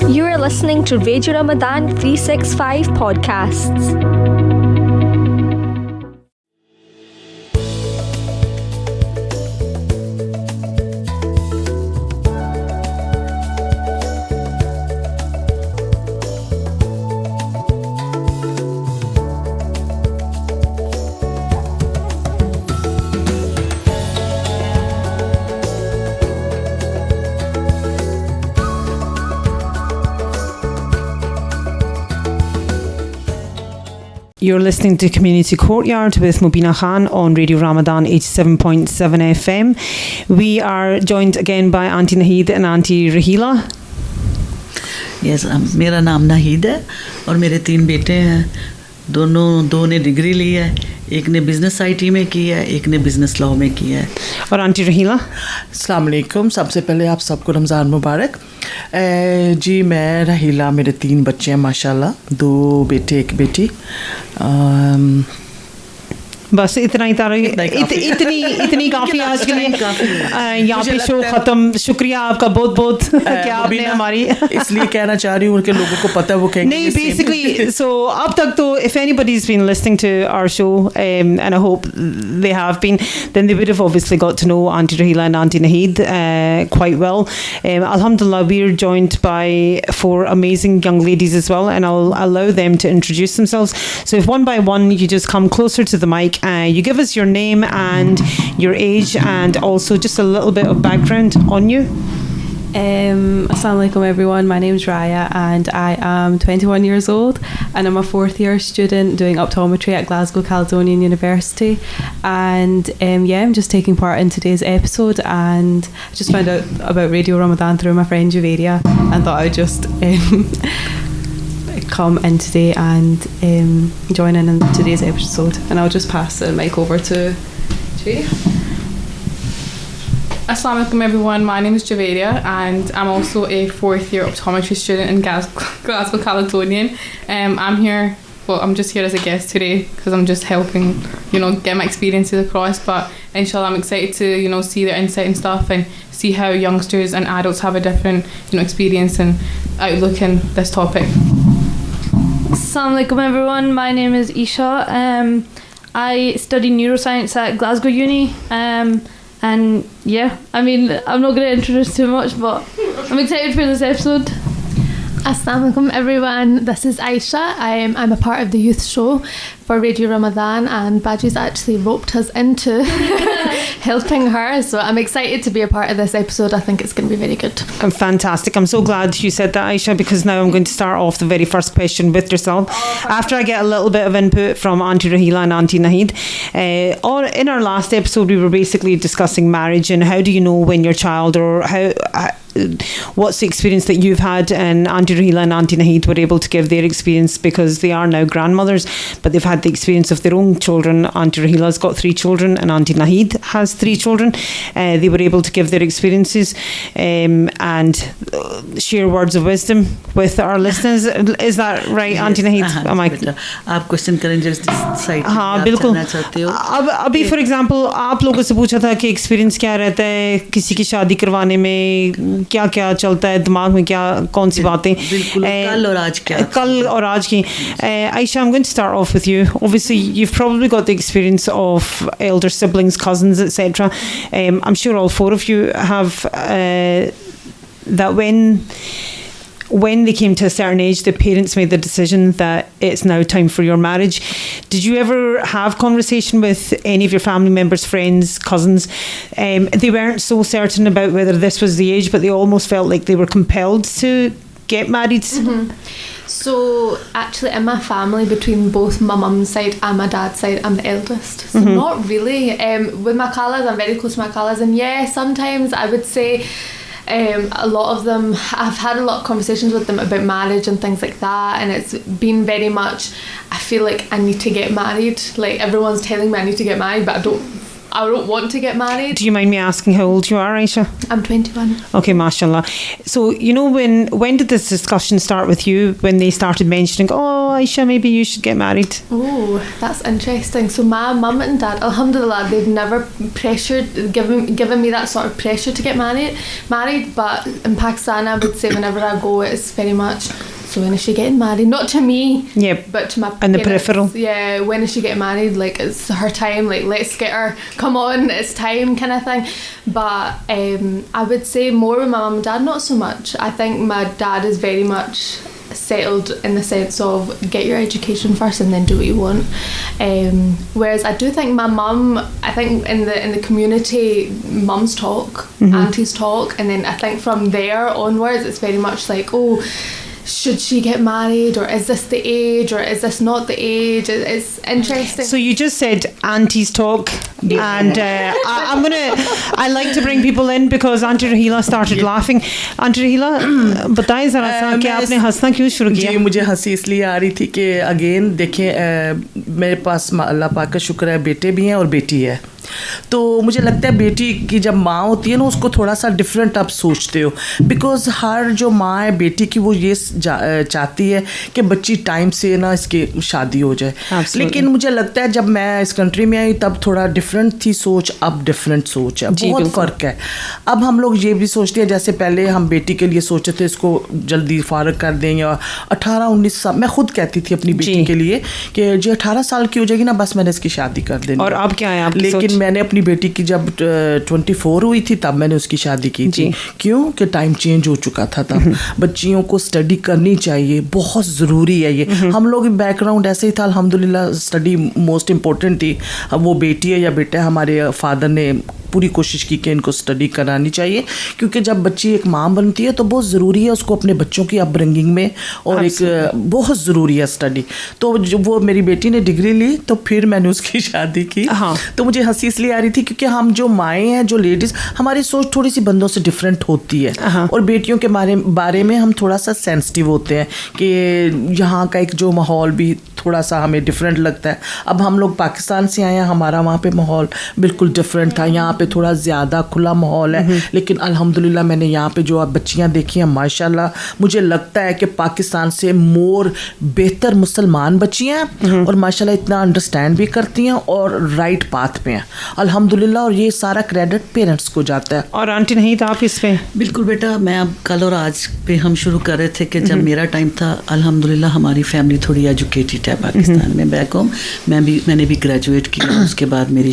You are listening to Radio Ramadan 365 podcasts. You're listening to Community Courtyard with Mobina Khan on Radio Ramadan 87.7 FM. We are joined again by Aunty Naheed and Aunty Rahila. Yes, मेरा नाम नाहीद है और मेरे 3 बेटे हैं. दो ने degree ली है, एक ने बिजनेस आईटी में की है, एक ने बिजनेस लॉ में की है. और आंटी रहीला. अस्सलाम वालेकुम. सबसे पहले आप सबको रमज़ान मुबारक. जी मैं रहीला, मेरे 3 बच्चे हैं माशाल्लाह, 2 बेटे 1 बेटी. बस इतना ही तारा इतनी काफ़ी आज के लिए. यहाँ पे शो ख़त्म. शुक्रिया आपका बहुत बहुत क्या आपने हमारी इसलिए कहना चाह रही हूँ कि लोगों को पता है वो कहेंगे नहीं बेसिकली. सो अब तक तो if anybody's been listening to our show and I hope they have been, then they would have obviously got to know Aunty Rahila and Aunty Naheed quite well. Alhamdulillah, we're joined by 4 amazing young ladies as well, and I'll allow them to introduce themselves. So if one by one you just come closer to the mic, you give us your name and your age and also just a little bit of background on you. Assalamu alaikum everyone, my name is Raya and I am 21 years old and I'm a 4th year student doing optometry at Glasgow Caledonian University, and I'm just taking part in today's episode, and I just found out about Radio Ramadan through my friend Juvaria and thought I would just come in today and join in today's episode, and I'll just pass the mic over to Juvaria. Assalamu alaikum everyone, my name is Javeria and I'm also a 4th year optometry student in Glasgow Caledonian. I'm just here as a guest today because I'm just helping, get my experiences across, but inshallah I'm excited to, see their insight and stuff and see how youngsters and adults have a different, experience and outlook in this topic. Assalamu alaikum everyone, my name is Isha. I study neuroscience at Glasgow Uni. And I'm not going to introduce too much, but I'm excited for this episode. Assalamu alaikum everyone, this is Aisha. I'm a part of the youth show for Radio Ramadan, and Baji's actually roped us into helping her, so I'm excited to be a part of this episode. I think it's going to be very good. Fantastic. I'm so glad you said that, Aisha, because now I'm going to start off the very first question with yourself. After I get a little bit of input from Aunty Rahila and Aunty Naheed. In our last episode we were basically discussing marriage and how do you know when your child, or what's the experience that you've had, and Aunty Rahila and Aunty Naheed were able to give their experience because they are now grandmothers, but they've had the experience of their own children. Aunty Rahila's got 3 children and Aunty Naheed has 3 children. They were able to give their experiences and share words of wisdom with our listeners. Is that right, yes, Aunty Naheed? आप question करें जिस side पे हाँ बिल्कुल. अब अभी for example आप लोगों से पूछा था कि एक्सपीरियंस क्या रहता है किसी की शादी करवाने में, क्या क्या चलता है दिमाग में, क्या कौन सी बातें कल और आज की. Aisha, I'm going to start off with you. Obviously you've probably got the experience of elder siblings, cousins, etc. I'm sure all 4 of you have that when they came to a certain age, the parents made the decision that it's now time for your marriage. Did you ever have conversation with any of your family members, friends, cousins? They weren't so certain about whether this was the age, but they almost felt like they were compelled to get married. Mm-hmm. So actually in my family, between both my mum's side and my dad's side, I'm the eldest. So not really. With my Khalas, I'm very close to my Khalas, and sometimes I would say a lot of them, I've had a lot of conversations with them about marriage and things like that, and it's been very much, I feel like I need to get married. Like everyone's telling me I need to get married, but I don't I don't want to get married. Do you mind me asking how old you are, Aisha? I'm 21. Okay, mashallah. So, you know, when did this discussion start with you, when they started mentioning, oh, Aisha, maybe you should get married? Oh, that's interesting. So my mum and dad, alhamdulillah, they've never given me that sort of pressure to get married. But in Pakistan, I would say whenever I go, it's very much, so when is she getting married? Not to me, but to my and the parents. peripheral. Yeah, when is she getting married? Like, it's her time. Like, let's get her. Come on, it's time, kind of thing. But I would say more with my mum and dad, not so much. I think my dad is very much settled in the sense of get your education first and then do what you want. Whereas I do think my mum, I think in the community, mums talk, aunties talk, and then I think from there onwards, it's very much like, oh, should she get married, or is this the age, or is this not the age? It's interesting. So you just said aunties talk, and I like to bring people in because Aunty Rahila started laughing. Aunty Rahila, बताएं जरा सा कि आपने हंसना क्यों शुरू किया? जी, मुझे हंसी इसलिए आ रही थी कि अगेन देखें, मेरे पास अल्लाह पाक का शुक्र है, बेटे भी हैं और बेटी है. तो मुझे लगता है बेटी की जब माँ होती है ना, उसको थोड़ा सा डिफरेंट आप सोचते हो, बिकॉज हर जो माँ है बेटी की वो ये चाहती है कि बच्ची टाइम से ना इसकी शादी हो जाए. लेकिन मुझे लगता है जब मैं इस कंट्री में आई तब थोड़ा डिफरेंट थी सोच, अब डिफरेंट सोच है, बहुत फ़र्क है. अब हम लोग ये भी सोचते हैं, जैसे पहले हम बेटी के लिए सोचते थे इसको जल्दी फारग कर दें, या 18-19 साल, मैं खुद कहती थी अपनी बेटी के लिए कि जो 18 साल की हो जाएगी ना, बस मैंने इसकी शादी कर देनी. और अब क्या है आपकी सोच? लेकिन मैंने अपनी बेटी की जब 24 हुई थी तब मैंने उसकी शादी की थी. क्यों कि टाइम चेंज हो चुका था तब. बच्चियों को स्टडी करनी चाहिए, बहुत ज़रूरी है ये. हम लोग बैकग्राउंड ऐसे ही था, अल्हम्दुलिल्लाह स्टडी मोस्ट इम्पोर्टेंट थी. अब वो बेटी है या बेटा, हमारे फादर ने पूरी कोशिश की कि इनको स्टडी करानी चाहिए, क्योंकि जब बच्ची एक माँ बनती है तो बहुत ज़रूरी है उसको अपने बच्चों की अपब्रिंगिंग में, और एक बहुत ज़रूरी है स्टडी. तो जब वो मेरी बेटी ने डिग्री ली तो फिर मैंने उसकी शादी की. तो मुझे हंसी इसलिए आ रही थी क्योंकि हम जो माएँ हैं, जो लेडीज़, हमारी सोच थोड़ी सी बंदों से डिफरेंट होती है, और बेटियों के बारे में हम थोड़ा सा सेंसिटिव होते हैं कि यहाँ का एक जो माहौल भी थोड़ा सा हमें डिफरेंट लगता है. अब हम लोग पाकिस्तान से आए हैं, हमारा वहाँ पे माहौल बिल्कुल डिफरेंट था. यहाँ पे थोड़ा ज़्यादा खुला माहौल है, लेकिन अल्हम्दुलिल्लाह मैंने यहाँ पे जो आप बच्चियाँ देखी हैं, माशाल्लाह मुझे लगता है कि पाकिस्तान से मोर बेहतर मुसलमान बच्चियाँ हैं, और माशाल्लाह इतना अंडरस्टैंड भी करती हैं और राइट पाथ पे हैं अल्हम्दुलिल्लाह, और ये सारा क्रेडिट पेरेंट्स को जाता है. और आंटी नहीद, आप इस पे? बिल्कुल बेटा, मैं अब कल और आज पे हम शुरू कर रहे थे कि जब मेरा टाइम था, अल्हम्दुलिल्लाह हमारी फैमिली थोड़ी एजुकेटेड है पाकिस्तान में. बैक होम मैंने भी ग्रेजुएट किया, उसके बाद मेरी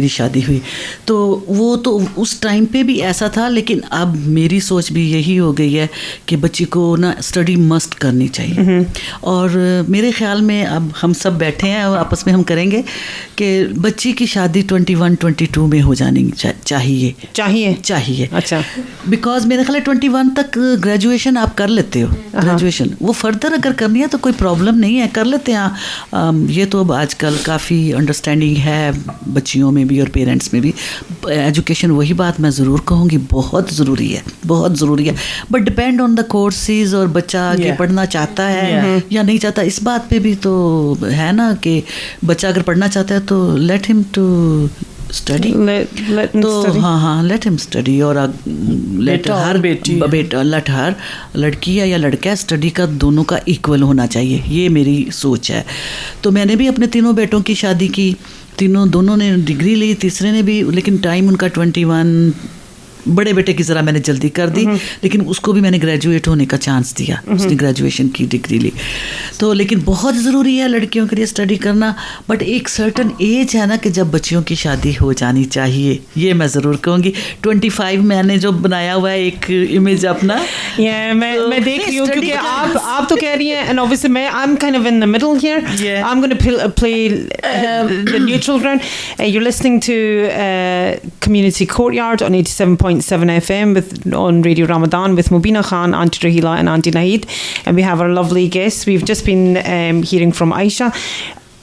शादी हुई. तो वो तो उस टाइम पे भी ऐसा था, लेकिन अब मेरी सोच भी यही हो गई है कि बच्ची को ना स्टडी मस्ट करनी चाहिए. और मेरे ख्याल में अब हम सब बैठे हैं और आपस में हम करेंगे कि बच्ची की शादी 21-22 में हो जानी चाहिए. अच्छा. बिकॉज मेरे ख्याल 21 तक ग्रेजुएशन आप कर लेते हो. ग्रेजुएशन वो फर्दर अगर करनी है तो कोई प्रॉब्लम नहीं है, कर लेते हैं. ये तो अब आजकल काफ़ी अंडरस्टैंडिंग है बच्चियों में भी और पेरेंट्स में भी. एजुकेशन, वही बात मैं ज़रूर कहूँगी, बहुत ज़रूरी है. But depend on the courses, और बच्चा आगे पढ़ना चाहता है या नहीं चाहता, इस बात पे भी तो है ना कि बच्चा अगर पढ़ना चाहता है तो लेट हिम टू स्टडी. तो हाँ, लेट हिम स्टडी. और लेट हर लड़की है या लड़का है, स्टडी का दोनों का इक्वल होना चाहिए, ये मेरी सोच है. तो मैंने भी अपने तीनों बेटों की शादी की, दोनों ने डिग्री ली, तीसरे ने भी, लेकिन टाइम उनका 21. बड़े बेटे की ज़रा मैंने जल्दी कर दी, लेकिन उसको भी मैंने ग्रेजुएट होने का चांस दिया, उसने ग्रेजुएशन की डिग्री ली. तो लेकिन बहुत ज़रूरी है लड़कियों के लिए स्टडी करना, बट एक सर्टन एज है ना कि जब बच्चियों की शादी हो जानी चाहिए, ये मैं ज़रूर कहूँगी. 25 मैंने जो बनाया हुआ है एक इमेज अपना, मैं देख रही हूँ, क्योंकि आप तो कह रही हैं, and obviously I'm kind of in the middle here. I'm going to play the neutral ground. You're listening to Community Courtyard on 87.7 FM on Radio Ramadan with Mobina Khan, Aunty Rahila and Aunty Naheed, and we have our lovely guests. We've just been hearing from Aisha.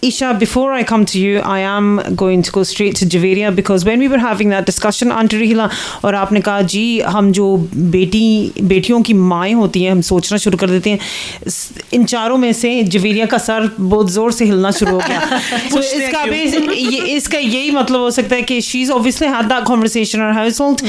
Isha, before I come to you, I am going to go straight to Javeria because when we were having that discussion, Aunty Rahila, और आपने कहा जी हम जो बेटियों की माएँ होती हैं हम सोचना शुरू कर देते हैं, इन चारों में से जवेरिया का सर बहुत ज़ोर से हिलना शुरू हो गया. So इसका यही मतलब हो सकता है कि she's obviously had that conversation in her household.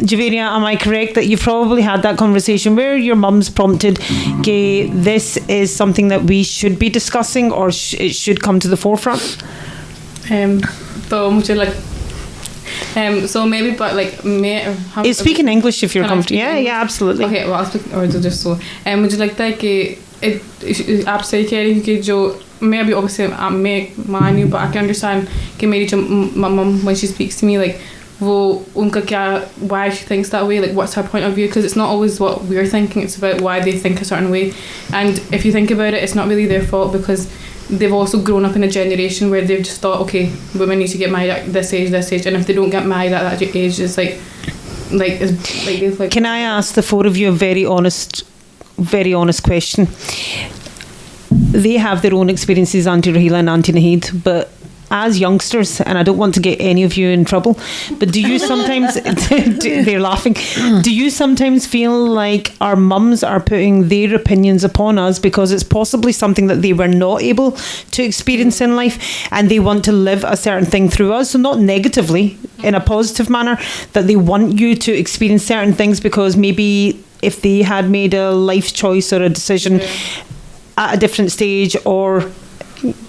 Javeria, am I correct that you've probably had that conversation where your mum's prompted that this is something that we should be discussing or it should come to the forefront? So मुझे so maybe but like speak in English if you're comfortable. Yeah, absolutely. Okay, well I'll speak or just so. मुझे लगता है कि आप सही कह रही हैं कि जो मैं अभी obviously मैं मान रही हूँ, but I can understand कि मेरी जो mum when she speaks to me like वो उनका क्या why she thinks that way, like what's her point of view, because it's not always what we're thinking, it's about why they think a certain way. And if you think about it, it's not really their fault because they've also grown up in a generation where they've just thought, okay, women need to get married at this age, and if they don't get married at that age, it's like Can I ask the four of you a very honest question? They have their own experiences, Aunty Rahila and Aunty Naheed, but as youngsters, and I don't want to get any of you in trouble, but do you sometimes they're laughing, do you sometimes feel like our mums are putting their opinions upon us because it's possibly something that they were not able to experience in life and they want to live a certain thing through us? So not negatively, in a positive manner, that they want you to experience certain things because maybe if they had made a life choice or a decision at a different stage, or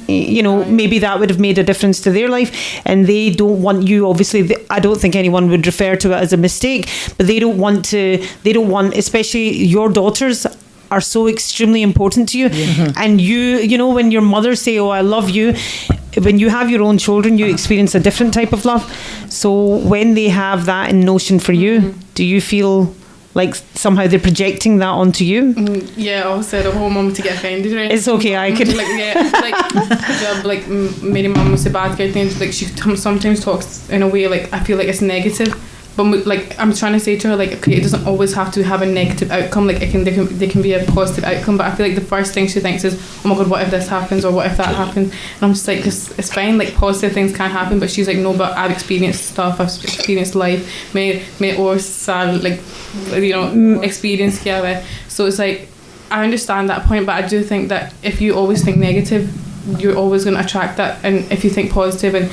maybe that would have made a difference to their life, and they don't want you, obviously I don't think anyone would refer to it as a mistake, but they don't want, especially your daughters are so extremely important to you, and you when your mother say, oh I love you, when you have your own children you experience a different type of love. So when they have that in notion for you, do you feel like somehow they're projecting that onto you? Yeah, also the whole mum to get offended, right? It's okay, I could like मेरी mum मुझसे बात करती हैं, like she sometimes talks in a way like I feel like it's negative, but like I'm trying to say to her like, okay, it doesn't always have to have a negative outcome, like there can be a positive outcome, but I feel like the first thing she thinks is, oh my god, what if this happens or what if that happens, and I'm just like, it's fine, like positive things can happen, but she's like, no, but I've experienced stuff, I've experienced life, मैं और साल like experience किया हुआ है. So it's like I understand that point, but I do think that if you always think negative, you're always going to attract that, and if you think positive and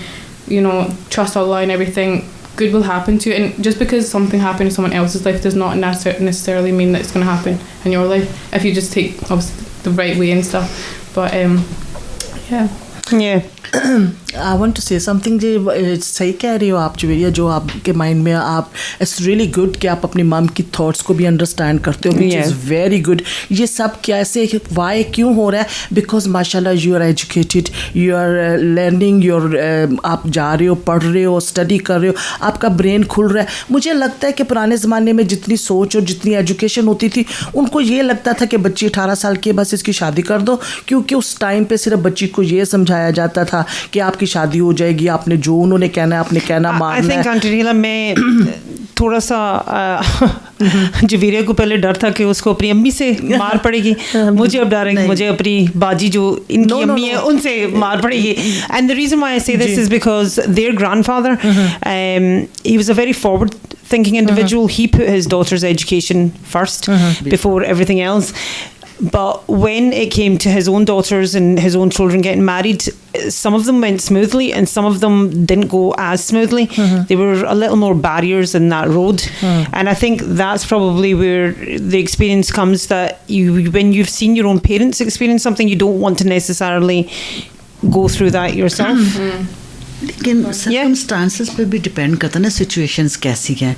trust Allah and everything, good will happen to you. And just because something happened in someone else's life does not necessarily mean that it's going to happen in your life if you just take obviously the right way and stuff. But yeah. I want to say something. सही कह रही हो आप जवेरिया, जो आपके mind में आप it's really good कि आप अपनी मम की थॉट्स को भी अंडरस्टैंड करते हो, विच इज़ वेरी गुड. ये सब कैसे वाई क्यों हो रहा है? बिकॉज माशाल्लाह you are educated, you are learning, आप जा रहे हो, पढ़ रहे हो, स्टडी कर रहे हो, आपका ब्रेन खुल रहा है. मुझे लगता है कि पुराने ज़माने में जितनी सोच और जितनी एजुकेशन होती थी, उनको ये लगता था कि बच्ची 18 साल की बस इसकी शादी कर दो, क्योंकि उस टाइम पे सिर्फ बच्ची को ये समझाया जाता था कि आपकी शादी हो जाएगी, आपने जो उन्होंने कहना है आपने कहना मानना है. I think Aunty Rahila, मैं थोड़ा सा जवेरिया को पहले डर था कि उसको अपनी अम्मी से मार पड़ेगी, मुझे अब डर है कि मुझे अपनी बाजी जो इनकी अम्मी है उनसे मार पड़ेगी. And the reason why I say this is because their grandfather, he was a very forward thinking individual. He put his daughter's education first before everything else. But when it came to his own daughters and his own children getting married, some of them went smoothly and some of them didn't go as smoothly. There were a little more barriers in that road. And I think that's probably where the experience comes, that when you've seen your own parents experience something, you don't want to necessarily go through that yourself. लेकिन circumstances पे भी depend करता है ना, situations कैसी हैं.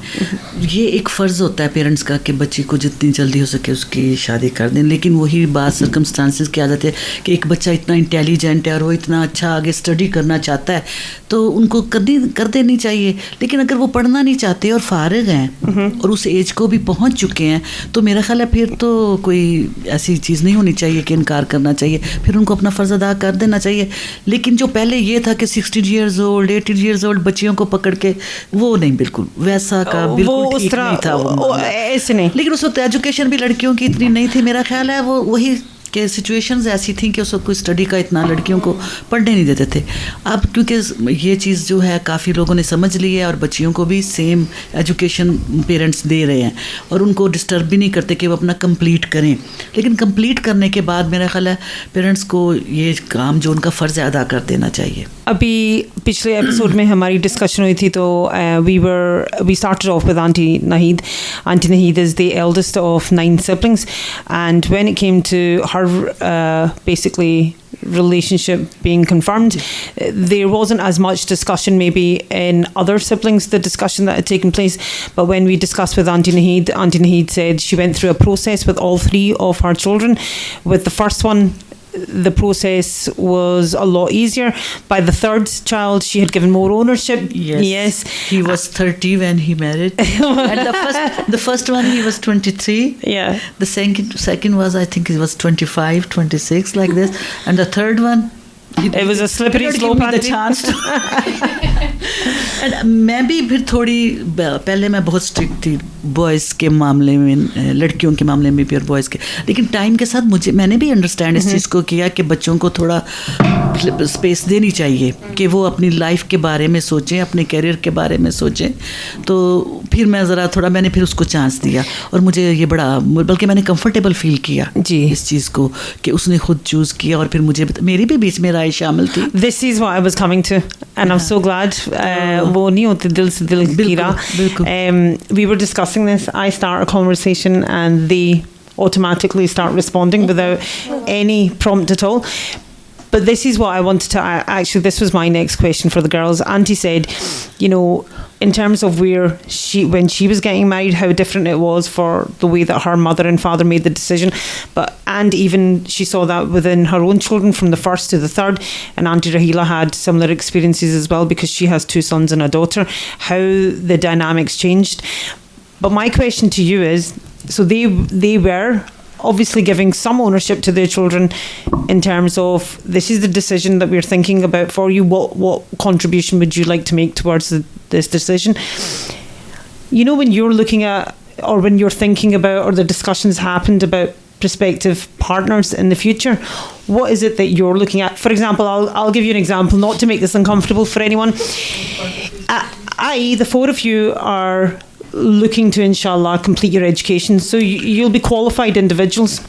ये एक फ़र्ज़ होता है पेरेंट्स का कि बच्ची को जितनी जल्दी हो सके उसकी शादी कर दें, लेकिन वही बात सर्कमस्टांसेस की आदत है कि एक बच्चा इतना इंटेलिजेंट है और वो इतना अच्छा आगे स्टडी करना चाहता है, तो उनको कर देनी चाहिए. लेकिन अगर वो पढ़ना नहीं चाहते और फारिग हैं और उस एज को भी पहुँच चुके हैं, तो मेरा ख्याल है फिर तो कोई ऐसी चीज़ नहीं होनी चाहिए कि इनकार करना चाहिए, फिर उनको अपना फ़र्ज़ अदा कर देना चाहिए. लेकिन जो पहले ये था कि 16 years old 18 years old बच्चियों को पकड़ के, वो नहीं, बिल्कुल वैसा का बिल्कुल ठीक नहीं था वो ऐसे नहीं. लेकिन उस वक्त एजुकेशन भी लड़कियों की इतनी नहीं थी, मेरा ख्याल है वो वही कि सिचुएशंस ऐसी थी कि उसको कोई स्टडी का इतना लड़कियों को पढ़ने नहीं देते थे. अब क्योंकि ये चीज़ जो है काफ़ी लोगों ने समझ ली है और बच्चियों को भी सेम एजुकेशन पेरेंट्स दे रहे हैं और उनको डिस्टर्ब भी नहीं करते कि वो अपना कंप्लीट करें. लेकिन कंप्लीट करने के बाद मेरा ख्याल है पेरेंट्स को ये काम जो उनका फ़र्ज़ है अदा कर देना चाहिए. अभी पिछले एपिसोड में हमारी डिस्कशन हुई थी तो we started off with Aunty Naheed. Aunty Naheed is the eldest of 9 siblings, and when it came to her basically relationship being confirmed, there wasn't as much discussion maybe in other siblings, the discussion that had taken place, but when we discussed with Aunty Naheed said she went through a process with all 3 of her children. With the first one, the process was a lot easier. By the third child, she had given more ownership. Yes. He was 30 when he married. And the first one, he was 23. Yeah. The second was, I think, he was 25, 26, like this. And the third one, it was a slippery slope. The chance to and मैं भी फिर थोड़ी पहले मैं बहुत strict थी boys के मामले में, लड़कियों के मामले में भी और बॉयज़ के. लेकिन टाइम के साथ मैंने भी अंडरस्टैंड इस चीज़ को किया कि बच्चों को थोड़ा स्पेस देनी चाहिए कि वो अपनी लाइफ के बारे में सोचें, अपने करियर के बारे में सोचें. तो फिर मैं ज़रा मैंने फिर उसको चांस दिया और मुझे ये बल्कि मैंने कंफर्टेबल फील किया जी इस चीज़ को कि उसने खुद चूज़ किया और फिर मुझे मेरी भी बीच में राय शामिल थी. This is what I was coming to, and I'm so glad. वो नहीं होते दिल से दिल की राह. We were discussing this. I start a conversation and they automatically start responding without any prompt at all. But this is what I wanted to actually, this was my next question for the girls. Auntie said, you know, in terms of when she was getting married, how different it was for the way that her mother and father made the decision. And even she saw that within her own children from the first to the third. And Aunty Rahila had similar experiences as well because she has 2 sons and a daughter, how the dynamics changed. But my question to you is, so they were obviously giving some ownership to their children in terms of this is the decision that we're thinking about for you. What contribution would you like to make towards this decision? You know, when you're looking at or when you're thinking about or the discussions happened about prospective partners in the future, what is it that you're looking at? For example, I'll give you an example, not to make this uncomfortable for anyone. The 4 of you are looking to, inshallah, complete your education. So you'll be qualified individuals.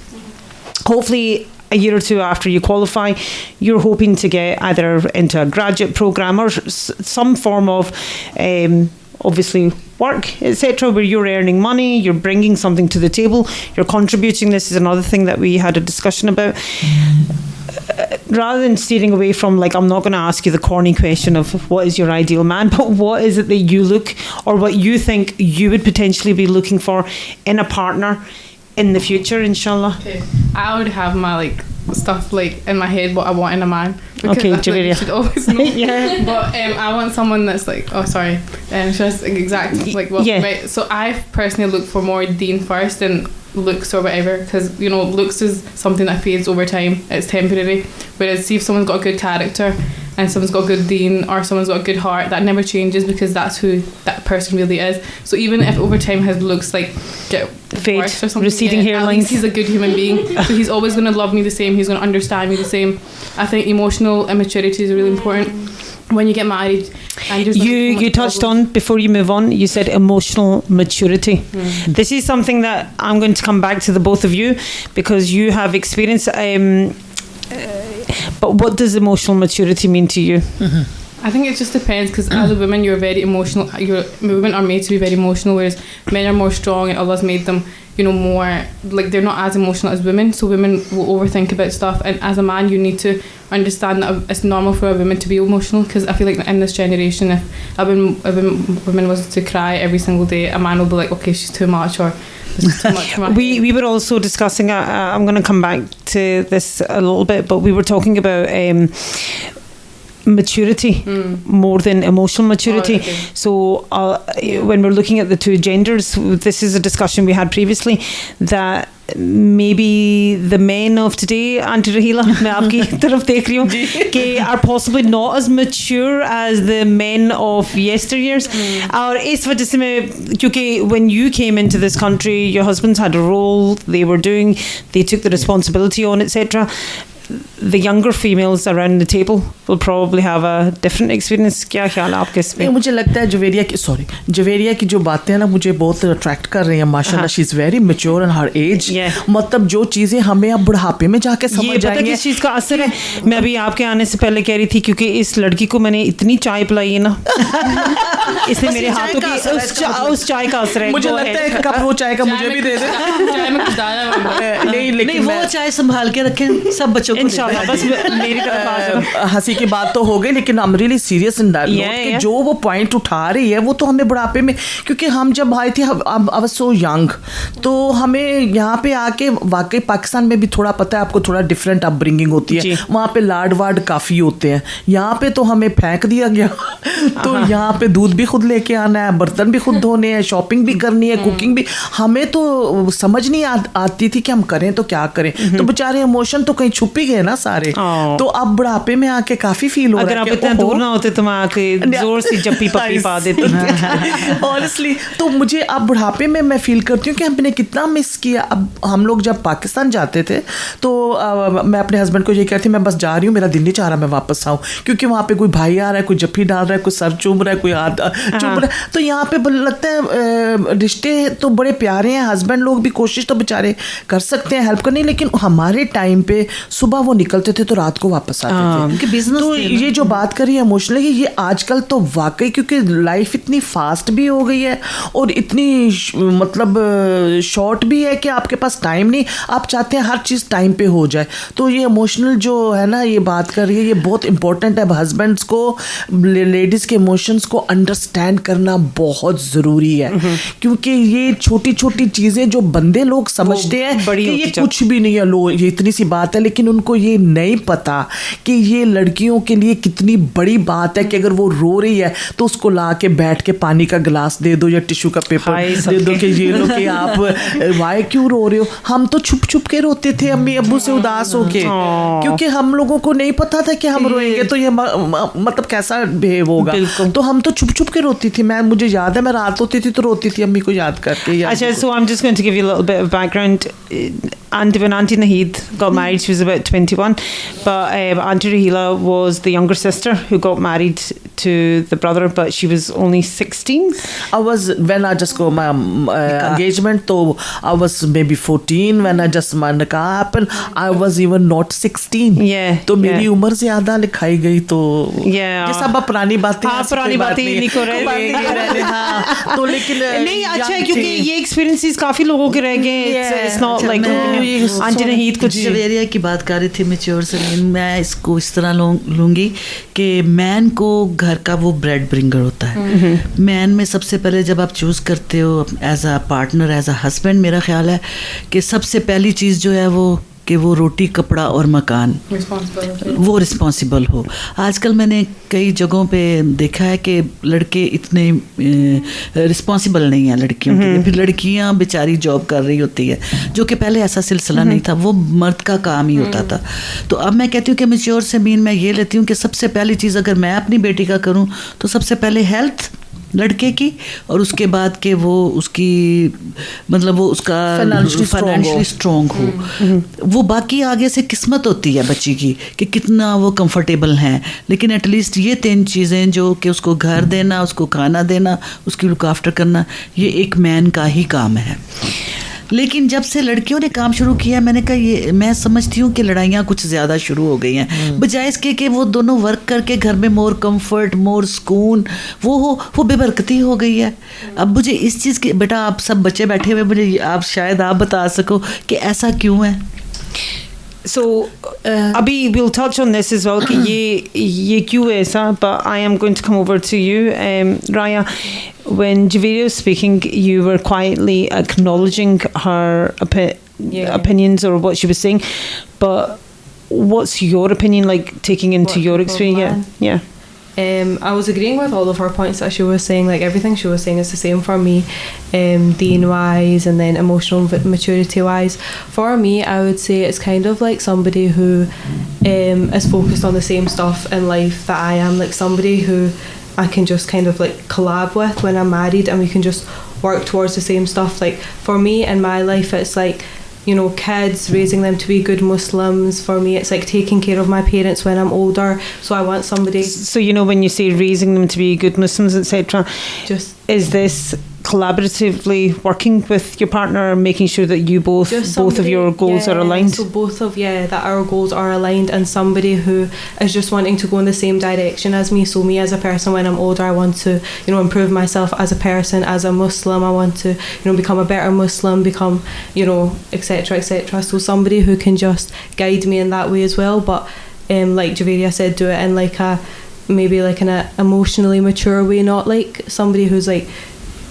Hopefully a year or 2 after you qualify, you're hoping to get either into a graduate program or some form of obviously work, etc., where you're earning money, you're bringing something to the table, you're contributing. This is another thing that we had a discussion about. Rather than steering away from, like, I'm not going to ask you the corny question of what is your ideal man, but what is it that you look or what you think you would potentially be looking for in a partner in the future, inshallah? Okay. I would have my stuff in my head what I want in a man, because okay, I feel like you should always know. Yeah. But I want someone that's just exactly right. So I personally look for more deen first and looks or whatever, because looks is something that fades over time, it's temporary. Whereas see if someone's got a good character and someone's got good deen or someone's got a good heart, that never changes because that's who that person really is. So even if over time his looks get fade, worse or something, receding hairlines, at least he's a good human being. So he's always going to love me the same, he's going to understand me the same. I think emotional immaturity is really important when you get married. And you touched on, before you move on, you said emotional maturity. This is something that I'm going to come back to the both of you because you have experience. But what does emotional maturity mean to you? I think it just depends, because as a woman you're very emotional. Women are made to be very emotional, whereas men are more strong and Allah's made them more they're not as emotional as women. So women will overthink about stuff, and as a man you need to understand that it's normal for a woman to be emotional, because I feel like in this generation, if a woman was to cry every single day, a man will be like, okay, she's too much, or this is too much for my we were also discussing, I'm going to come back to this a little bit, but we were talking about maturity more than emotional maturity. Okay. So when we're looking at the 2 genders, this is a discussion we had previously, that maybe the men of today, Aunty Rahila, मैं आपकी तरफ देख रही हूँ कि are possibly not as mature as the men of yesteryears. और इस वजह से मैं, क्योंकि when you came into this country, your husbands had a role, they took the responsibility on, etc. The younger females around the table will probably have a different experience. क्या ख्याल है आपके इस पे? मुझे लगता है जवेरिया की जो बातें हैं ना मुझे बहुत अट्रैक्ट कर रही हैं. माशाल्लाह she is very mature in her age. मतलब जो चीजें हमें अब बुढ़ापे में जाके समझ आएंगे. किस चीज का असर है? मैं अभी आपके आने से पहले कह रही थी क्योंकि इस लड़की को मैंने इतनी चाय पिलाई है ना इसने मेरे हाथों की उस चाय का असर है. मुझे लगता है एक कप वो चाय का मुझे भी दे दे. नहीं लेकिन वो चाय संभाल के रखें सब बच्चों को. इंशाल्लाह. बस मेरी तरफ हंसी की बात तो हो गई लेकिन I am really serious in that कि जो वो पॉइंट उठा रही है वो तो हमें बुढ़ापे में, क्योंकि हम जब आए थे आई वाज सो यंग, तो हमें यहाँ पे आके वाकई पाकिस्तान में भी थोड़ा पता है आपको, थोड़ा डिफरेंट अपब्रिंगिंग होती है. वहाँ पे लाड वाड काफ़ी होते हैं. यहाँ पे तो हमें फेंक दिया गया. तो यहाँ पे दूध भी खुद लेके आना है, बर्तन भी खुद धोने हैं, शॉपिंग भी करनी है, कुकिंग भी. हमें तो समझ नहीं आती थी कि हम करें तो क्या करें. तो बेचारे इमोशन तो कहीं छुप ही गए ना सारे. तो अब बुढ़ापे में आके काफी फील हो रहा है. अगर आप इतना दूर ना होते तो मैं आके जोर से जप्पी पप्पी पा देती. ऑनेस्टली तो मुझे अब बुढ़ापे में मैं फील करती हूँ कि हमने कितना मिस किया. अब हम लोग जब पाकिस्तान जाते थे तो मैं अपने हस्बैंड को ये कहती मैं बस जा रही हूँ, मेरा दिल नहीं चाह रहा मैं वापस आऊँ, क्योंकि वहाँ पे कोई भाई आ रहा है, कोई जप्पी डाल रहा है, कोई सर चूम रहा है, कोई हाथ चूम रहा है. तो यहाँ पे लगता है रिश्ते तो बड़े प्यारे हैं. हस्बैंड लोग भी कोशिश तो बेचारे कर सकते हैं हेल्प करने, लेकिन हमारे टाइम पे सुबह वो निकलते थे तो रात को वापस आते थे. बिजनेस तो ये जो बात करी है इमोशनली, ये आजकल तो वाकई क्योंकि लाइफ इतनी फास्ट भी हो गई है और इतनी मतलब शॉर्ट भी है कि आपके पास टाइम नहीं, आप चाहते हैं हर चीज़ टाइम पे हो जाए. तो ये इमोशनल जो है ना ये बात कर रही है, ये बहुत इंपॉर्टेंट है. हस्बैंड्स को लेडीज़ के इमोशंस को अंडरस्टैंड करना बहुत ज़रूरी है, क्योंकि ये छोटी छोटी चीज़ें जो बंदे लोग समझते हैं कि ये कुछ भी नहीं है, लो ये इतनी सी बात है, लेकिन उनको ये नहीं पता कि ये लड़कियों के लिए कितनी बड़ी बात है कि अगर वो रो रही है तो उसको ला के बैठ के पानी का गिलास दे दो या टिश्यू का पेपर दे दो कि ये लो कि आप वाई क्यों रो रहे हो. हम तो छुप छुप के रोते थे अम्मी अब्बू से उदास होके, क्योंकि हम लोगों को नहीं पता था कि हम रोएंगे तो ये मतलब कैसा बिहेव होगा. तो हम तो छुप छुप के रोती थी. मुझे याद है मैं रात होती थी तो रोती थी अम्मी को याद करके. अच्छा, so I'm just going to give you a little bit of background. When Aunty Naheed got married, she was about 21, but Aunty Rahila was the younger sister who got married to the brother, but she was only 16. When I just got my engagement, so I was maybe 14 when I just my nikah happened. I was even not 16. तो मेरी उम्र ज़्यादा लिखाई गई. तो ये सब पुरानी बातें नहीं को रहे. तो लेकिन नहीं अच्छा है क्योंकि ये एक्सपीरियंसेस काफ़ी लोगों के रह गए. It's not like आंटी नहीद कुछ जवेरिया की बात कर रही थी मैच्योर से. मैं इसको इस तरह लूँगी कि मैन को घर का वो ब्रेड ब्रिंगर होता है. मैन में सबसे पहले जब आप चूज़ करते हो as a partner, as a husband, मेरा ख्याल है कि सबसे पहली चीज़ जो है वो कि वो रोटी कपड़ा और मकान वो रिस्पॉन्सिबल हो. आजकल मैंने कई जगहों पे देखा है कि लड़के इतने रिस्पॉन्सिबल नहीं हैं लड़कियों के लिए. फिर लड़कियां बेचारी जॉब कर रही होती है, जो कि पहले ऐसा सिलसिला नहीं था, वो मर्द का काम ही होता था. तो अब मैं कहती हूँ कि मैच्योर से मीन मैं ये लेती हूँ कि सबसे पहली चीज़ अगर मैं अपनी बेटी का करूँ तो सबसे पहले हेल्थ लड़के की, और उसके बाद के वो उसकी मतलब वो उसका फाइनेंशियली स्ट्रॉन्ग हो. वो बाकी आगे से किस्मत होती है बच्ची की कि कितना वो कंफर्टेबल हैं, लेकिन एटलीस्ट ये 3 चीज़ें जो कि उसको घर देना, उसको खाना देना, उसकी लुक आफ्टर करना, ये एक मैन का ही काम है. लेकिन जब से लड़कियों ने काम शुरू किया, मैंने कहा ये मैं समझती हूँ कि लड़ाइयाँ कुछ ज़्यादा शुरू हो गई हैं, बजाय इसके कि वो दोनों वर्क करके घर में मोर कंफर्ट, मोर सुकून वो बेबरकती हो गई है. अब मुझे इस चीज़ की, बेटा आप सब बच्चे बैठे हुए, मुझे आप शायद आप बता सको कि ऐसा क्यों है. So Abhi, we'll touch on this as well कि ये क्यों है ऐसा, but I am going to come over to you, Raya. When Javeria was speaking, you were quietly acknowledging her opinions or what she was saying, but what's your opinion like taking into your experience? Yeah. I was agreeing with all of her points that she was saying. Like everything she was saying is the same for me, deen wise and then emotional maturity wise. For me, I would say it's kind of like somebody who is focused on the same stuff in life that I am. Like somebody who I can just kind of like collab with when I'm married, and we can just work towards the same stuff. Like for me in my life, it's like, you know, kids, raising them to be good Muslims. For me, it's like taking care of my parents when I'm older. So I want somebody. So, you know, when you say raising them to be good Muslims, etc., just is this collaboratively working with your partner, making sure that you both of your goals are aligned? So that our goals are aligned, and somebody who is just wanting to go in the same direction as me. So me as a person, when I'm older, I want to, you know, improve myself as a person, as a Muslim. I want to, you know, become a better Muslim, become, you know, etc., etc. So somebody who can just guide me in that way as well. But like Javeria said, do it in like a, maybe like in a emotionally mature way, not like somebody who's like,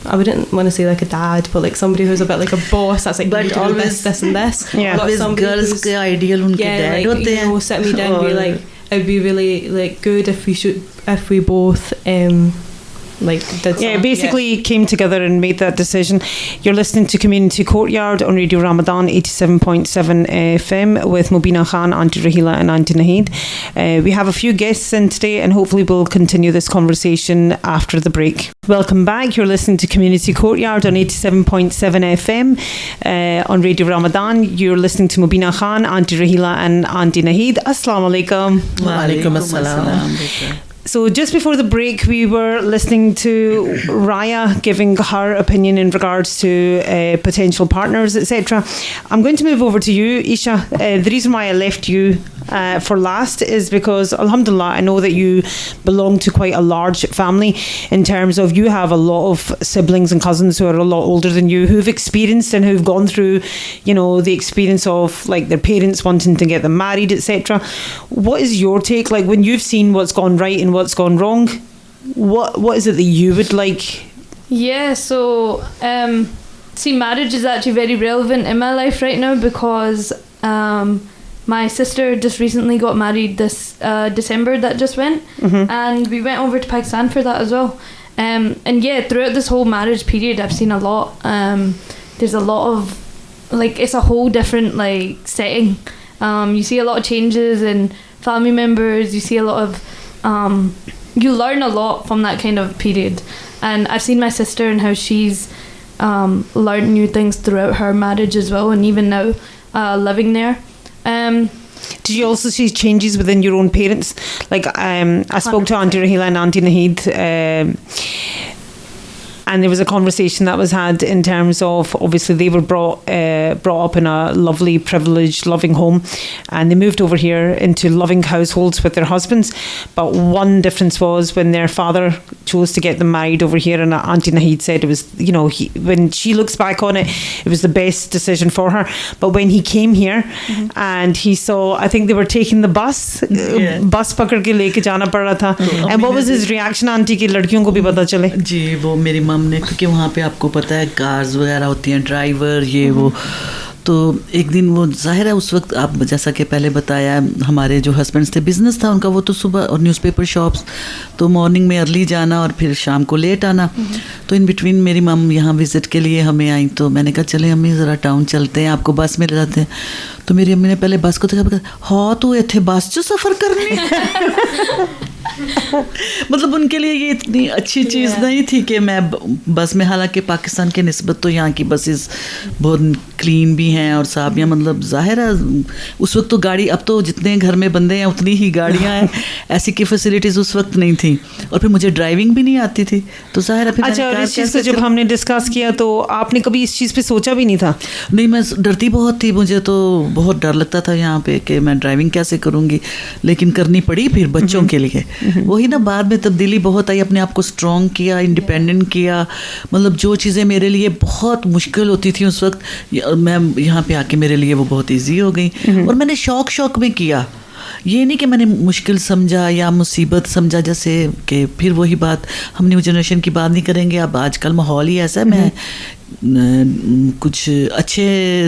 I wouldn't want to say like a dad, but like somebody who's a bit like a boss that's like, you do this and this. Yeah, always girls के ideal उनके dad होते हैं. You know, sit me down and be like, it'd be really like good if we both like did basically came together and made that decision. You're listening to Community Courtyard on Radio Ramadan 87.7 FM with Mobina Khan, Aunty Rahila and Aunty Naheed. We have a few guests in today, and hopefully we'll continue this conversation after the break. Welcome back. You're listening to Community Courtyard on 87.7 FM on Radio Ramadan. You're listening to Mobina Khan, Aunty Rahila and Aunty Naheed. Assalamu alaikum. Wa alaikum assalam. So just before the break, we were listening to Raya giving her opinion in regards to potential partners, etc. I'm going to move over to you, Isha. The reason why I left you for last is because, alhamdulillah, I know that you belong to quite a large family in terms of you have a lot of siblings and cousins who are a lot older than you, who've experienced and who've gone through, you know, the experience of like their parents wanting to get them married, etc. What is your take? Like when you've seen what's gone right and what's gone wrong, what is it that you would like? Yeah, so see, marriage is actually very relevant in my life right now because my sister just recently got married this December that just went, and we went over to Pakistan for that as well. And yeah, throughout this whole marriage period, I've seen a lot. There's a lot of, like, it's a whole different like setting. You see a lot of changes in family members. You see a lot of, you learn a lot from that kind of period. And I've seen my sister and how she's learned new things throughout her marriage as well, and even now living there. Did you also see changes within your own parents? Like I spoke to Aunty Rahila and Aunty Naheed, and there was a conversation that was had in terms of, obviously they were brought up in a lovely, privileged, loving home, and they moved over here into loving households with their husbands. But one difference was when their father chose to get them married over here, and Aunty Naheed said it was, you know, when she looks back on it, it was the best decision for her. But when he came here and he saw, I think they were taking the bus, bus पकड़ के लेके जाना पड़ रहा था. And what was his reaction, Aunty, कि लड़कियों को भी पता चले? जी, वो मेरी हमने, क्योंकि वहाँ पे आपको पता है कार्स वगैरह होती हैं, ड्राइवर ये वो, तो एक दिन वो जाहिर है उस वक्त आप जैसा कि पहले बताया, हमारे जो हस्बैंड्स थे, बिज़नेस था उनका वो तो सुबह, और न्यूज़पेपर शॉप्स, तो मॉर्निंग में अर्ली जाना और फिर शाम को लेट आना. तो इन बिटवीन मेरी मम यहाँ विज़िट के लिए हमें आई, तो मैंने कहा चले अम्मी ज़रा टाउन चलते हैं, आपको बस में ले जाते हैं. तो मेरी अम्मी ने पहले बस को देखा, हाँ तो इतने बस जो सफ़र करनी मतलब उनके लिए ये इतनी अच्छी चीज़ नहीं थी कि मैं बस में, हालांकि पाकिस्तान के निस्बत तो यहाँ की बसेस बहुत क्लीन भी हैं और साफ भी हैं, मतलब ज़ाहिर है उस वक्त तो गाड़ी, अब तो जितने घर में बंदे हैं उतनी ही गाड़ियाँ हैं, ऐसी की फैसिलिटीज़ उस वक्त नहीं थी, और फिर मुझे ड्राइविंग भी नहीं आती थी, तो ज़ाहिर है फिर अच्छा, इस चीज़ को जब हमने डिस्कस किया तो आपने कभी इस चीज़ पे सोचा भी नहीं था? नहीं, मैं डरती बहुत थी, मुझे तो बहुत डर लगता था यहाँ पे कि मैं ड्राइविंग कैसे करूँगी, लेकिन करनी पड़ी फिर बच्चों के लिए. वही ना, बाद में तब्दीली बहुत आई, अपने आप को स्ट्रॉन्ग किया, इंडिपेंडेंट किया, मतलब जो चीज़ें मेरे लिए बहुत मुश्किल होती थी उस वक्त, मैं यहाँ पे आके मेरे लिए वो बहुत इजी हो गई. और मैंने शौक में किया, ये नहीं कि मैंने मुश्किल समझा या मुसीबत समझा, जैसे कि फिर वही बात, हम न्यू जनरेशन की बात नहीं करेंगे, अब आजकल माहौल ही ऐसा है, मैं कुछ अच्छे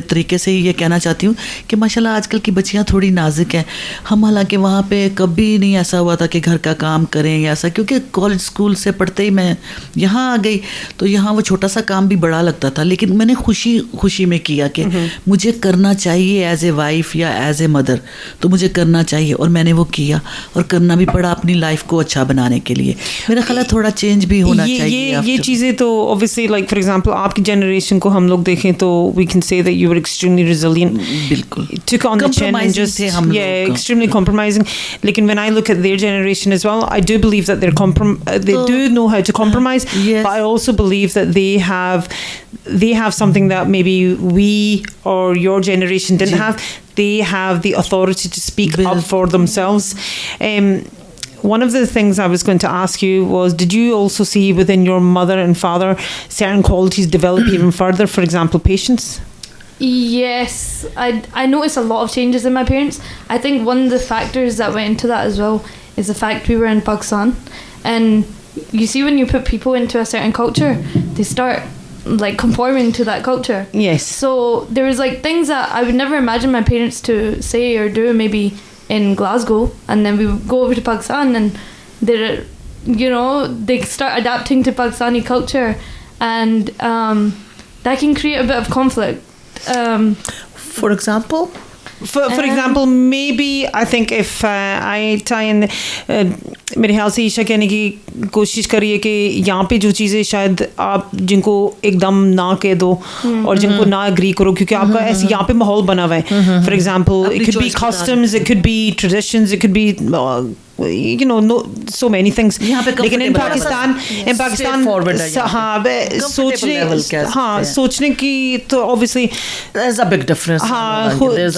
तरीके से ये कहना चाहती हूँ कि माशाल्लाह आजकल की बच्चियाँ थोड़ी नाजुक हैं. हम हालांकि वहाँ पे कभी नहीं ऐसा हुआ था कि घर का काम करें या ऐसा, क्योंकि कॉलेज स्कूल से पढ़ते ही मैं यहाँ आ गई तो यहाँ वो छोटा सा काम भी बड़ा लगता था, लेकिन मैंने खुशी में किया कि मुझे करना चाहिए एज ए वाइफ या एज ए मदर, तो मुझे करना चाहिए और मैंने वो किया और करना भी पड़ा अपनी लाइफ को अच्छा बनाने के लिए. मेरा ख्याल है थोड़ा चेंज भी होना चाहिए. ये चीज़ें तो ऑब्वियसली लाइक फॉर एग्जांपल आपकी जनरेशन को हम लोग देखें तो we can say that you were extremely resilient. बिल्कुल took on the chin and just extremely compromising. लेकिन when I look at their generation as well, I do believe that they do know how to compromise, yes. but I also believe that they have something that maybe we or your generation didn't have. They have the authority to speak up for themselves. One of the things I was going to ask you was, did you also see within your mother and father certain qualities develop even further? For example, patience? Yes, I noticed a lot of changes in my parents. I think one of the factors that went into that as well is the fact we were in Pakistan, and you see when you put people into a certain culture, they start like conforming to that culture. Yes. So there was like things that I would never imagine my parents to say or do maybe in Glasgow, and then we would go over to Pakistan and they start adapting to Pakistani culture, and that can create a bit of conflict. For example? For example, maybe I think if I tie in मेरे ख्याल से ईशा कहने की कोशिश करिए कि यहाँ पे जो चीज़ें शायद आप जिनको एकदम ना कह दो और जिनको ना एग्री करो, क्योंकि आपका ऐसे यहाँ पे माहौल बना हुआ है. For example it could be customs, it could be traditions, it could be so many things. लेकिन in Pakistan सोचने की तो obviously there's a big difference.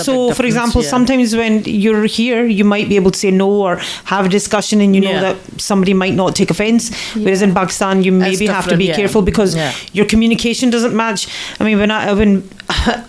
So for example, sometimes when you're here you might be able to say no or have a discussion and you know that somebody might not take offense, whereas in Pakistan you maybe have to be careful because your communication doesn't match. I mean, when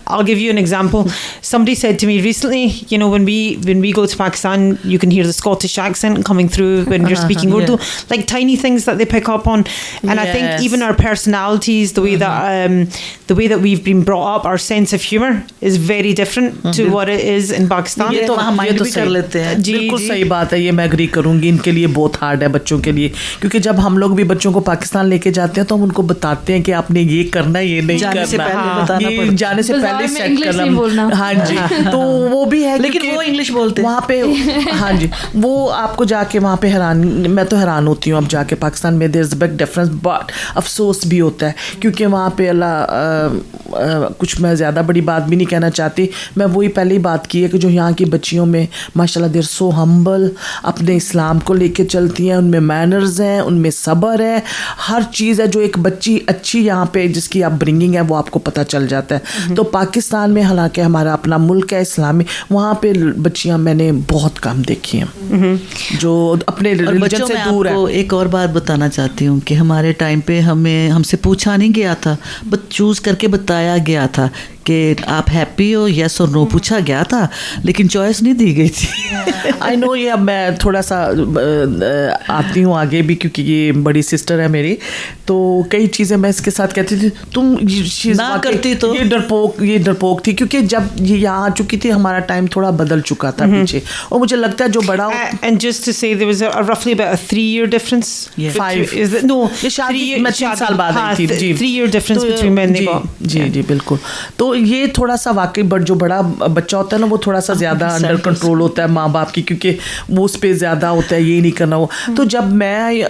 I'll give you an example. Somebody said to me recently, when we go to Pakistan, you can hear the Scottish accent coming through when you're speaking Urdu, like tiny things that they pick up on. And I think even our personalities, the way that we've been brought up, our sense of humor is very different to what it is in Pakistan. ये तो हम mind भी कर लेते हैं. बिल्कुल सही बात है, ये मैं एग्री करूंगी. इनके लिए बहुत हार्ड है बच्चों के लिए, क्योंकि जब हम लोग भी बच्चों को पाकिस्तान लेके जाते हैं तो हम उनको बताते हैं कि आपने ये करना है, ये नहीं करना, ये जाने से पहले सेट करना. हाँ जी, तो वो भी है, लेकिन वो इंग्लिश बोलते हैं वहाँ पे. हाँ जी, वो आपको जाके वहाँ पे मैं तो हैरान होती हूँ अब जाके पाकिस्तान में. There is a big difference, but अफसोस भी होता है क्योंकि वहाँ पे कुछ मैं ज़्यादा बड़ी बात भी नहीं कहना चाहती. मैं वही पहले ही बात की है कि जो यहाँ की बच्चियों में माशाल्लाह देयर सो हम्बल, अपने इस्लाम को लेके चलती हैं, उनमें मैनर्स हैं, उनमें सब्र है, हर चीज़ है. जो एक बच्ची अच्छी यहाँ पे जिसकी आप ब्रिंगिंग है वो आपको पता चल जाता है. तो पाकिस्तान में हालांकि हमारा अपना मुल्क है इस्लामी, वहाँ पे बच्चियाँ मैंने बहुत कम देखी हैं जो अपने रिलीजन से दूर है. एक और बात बताना चाहती हूँ कि हमारे टाइम पे हमसे पूछा नहीं गया था, बस चूज़ करके बताया गया था कि आप हैप्पी हो, यस और नो पूछा गया था, लेकिन चॉइस नहीं दी गई थी. I know. ये अब मैं थोड़ा सा आती हूँ आगे भी, क्योंकि ये बड़ी सिस्टर है मेरी, तो कई चीज़ें मैं इसके साथ कहती थी तुम ना करती तो ये डरपोक थी, क्योंकि जब ये यहाँ आ चुकी थी हमारा टाइम थोड़ा बदल चुका था पीछे, और मुझे लगता है जो बड़ा and just to say there was roughly about a 3-year difference. 5 is it? No, ये शादी मैं 3 साल बाद आई थी. 3-year difference between men. जी बिल्कुल. तो ये थोड़ा सा वाकई जो बड़ा बच्चा होता है ना वो थोड़ा सा ज़्यादा अंडर कंट्रोल होता है माँ बाप की, क्योंकि वो उस पर ज़्यादा होता है, ये नहीं करना वो. तो जब मैं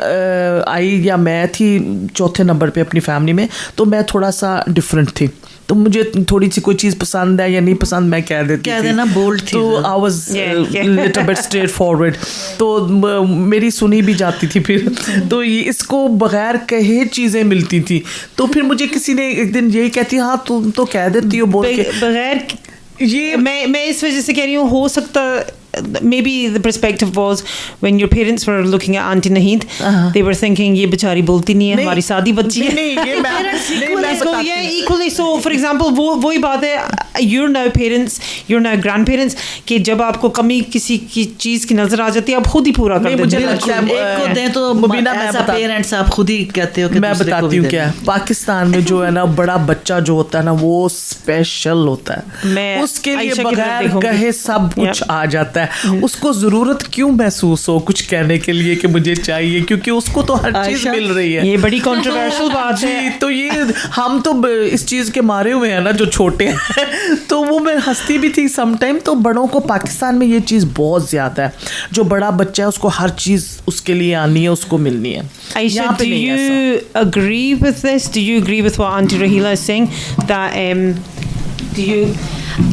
आई या मैं थी चौथे नंबर पे अपनी फैमिली में, तो मैं थोड़ा सा डिफरेंट थी. तो मुझे थोड़ी सी कोई चीज़ पसंद है या नहीं पसंद मैं कह देना बोल्ड थी. तो I was little bit straight forward, तो मेरी सुनी भी जाती थी फिर. तो ये इसको बगैर कहे चीज़ें मिलती थी. तो फिर मुझे किसी ने एक दिन यही कहती, हाँ तुम तो कह देती हो बोल के बगैर. ये मैं इस वजह से कह रही हूँ, हो सकता maybe the perspective was when your parents were looking at Aunty Naheed, they were thinking ये बेचारी बोलती नहीं है, हमारी सादी बच्ची है. Equally so. For example, वही बात है, you're now parents, you're now grandparents, कि जब आपको कमी किसी की चीज की नजर आ जाती है, आप खुद ही पूरा कर देते हैं. एक को दें तो पेरेंट्स आप खुद ही कहते हो कि मैं बताती हूँ क्या, पाकिस्तान में जो है ना बड़ा बच्चा जो होता है ना वो स्पेशल होता है, उसके लिए बगैर कहे सब कुछ आ जाता है. उसको जरूरत क्यों महसूस हो कुछ कहने के लिए कि मुझे चाहिए, क्योंकि उसको तो हर चीज मिल रही है. ये बड़ी कंट्रोवर्शियल बात है. तो ये हम तो इस चीज के मारे हुए हैं ना जो छोटे हैं. तो वो मैं हंसती भी थी समटाइम. तो बड़ों को पाकिस्तान में ये चीज बहुत ज्यादा है, जो बड़ा बच्चा है उसको हर चीज उसके लिए आनी है, उसको मिलनी है. Aisha, do you agree with this? Do you agree with what Aunty Rahila is saying? That do you?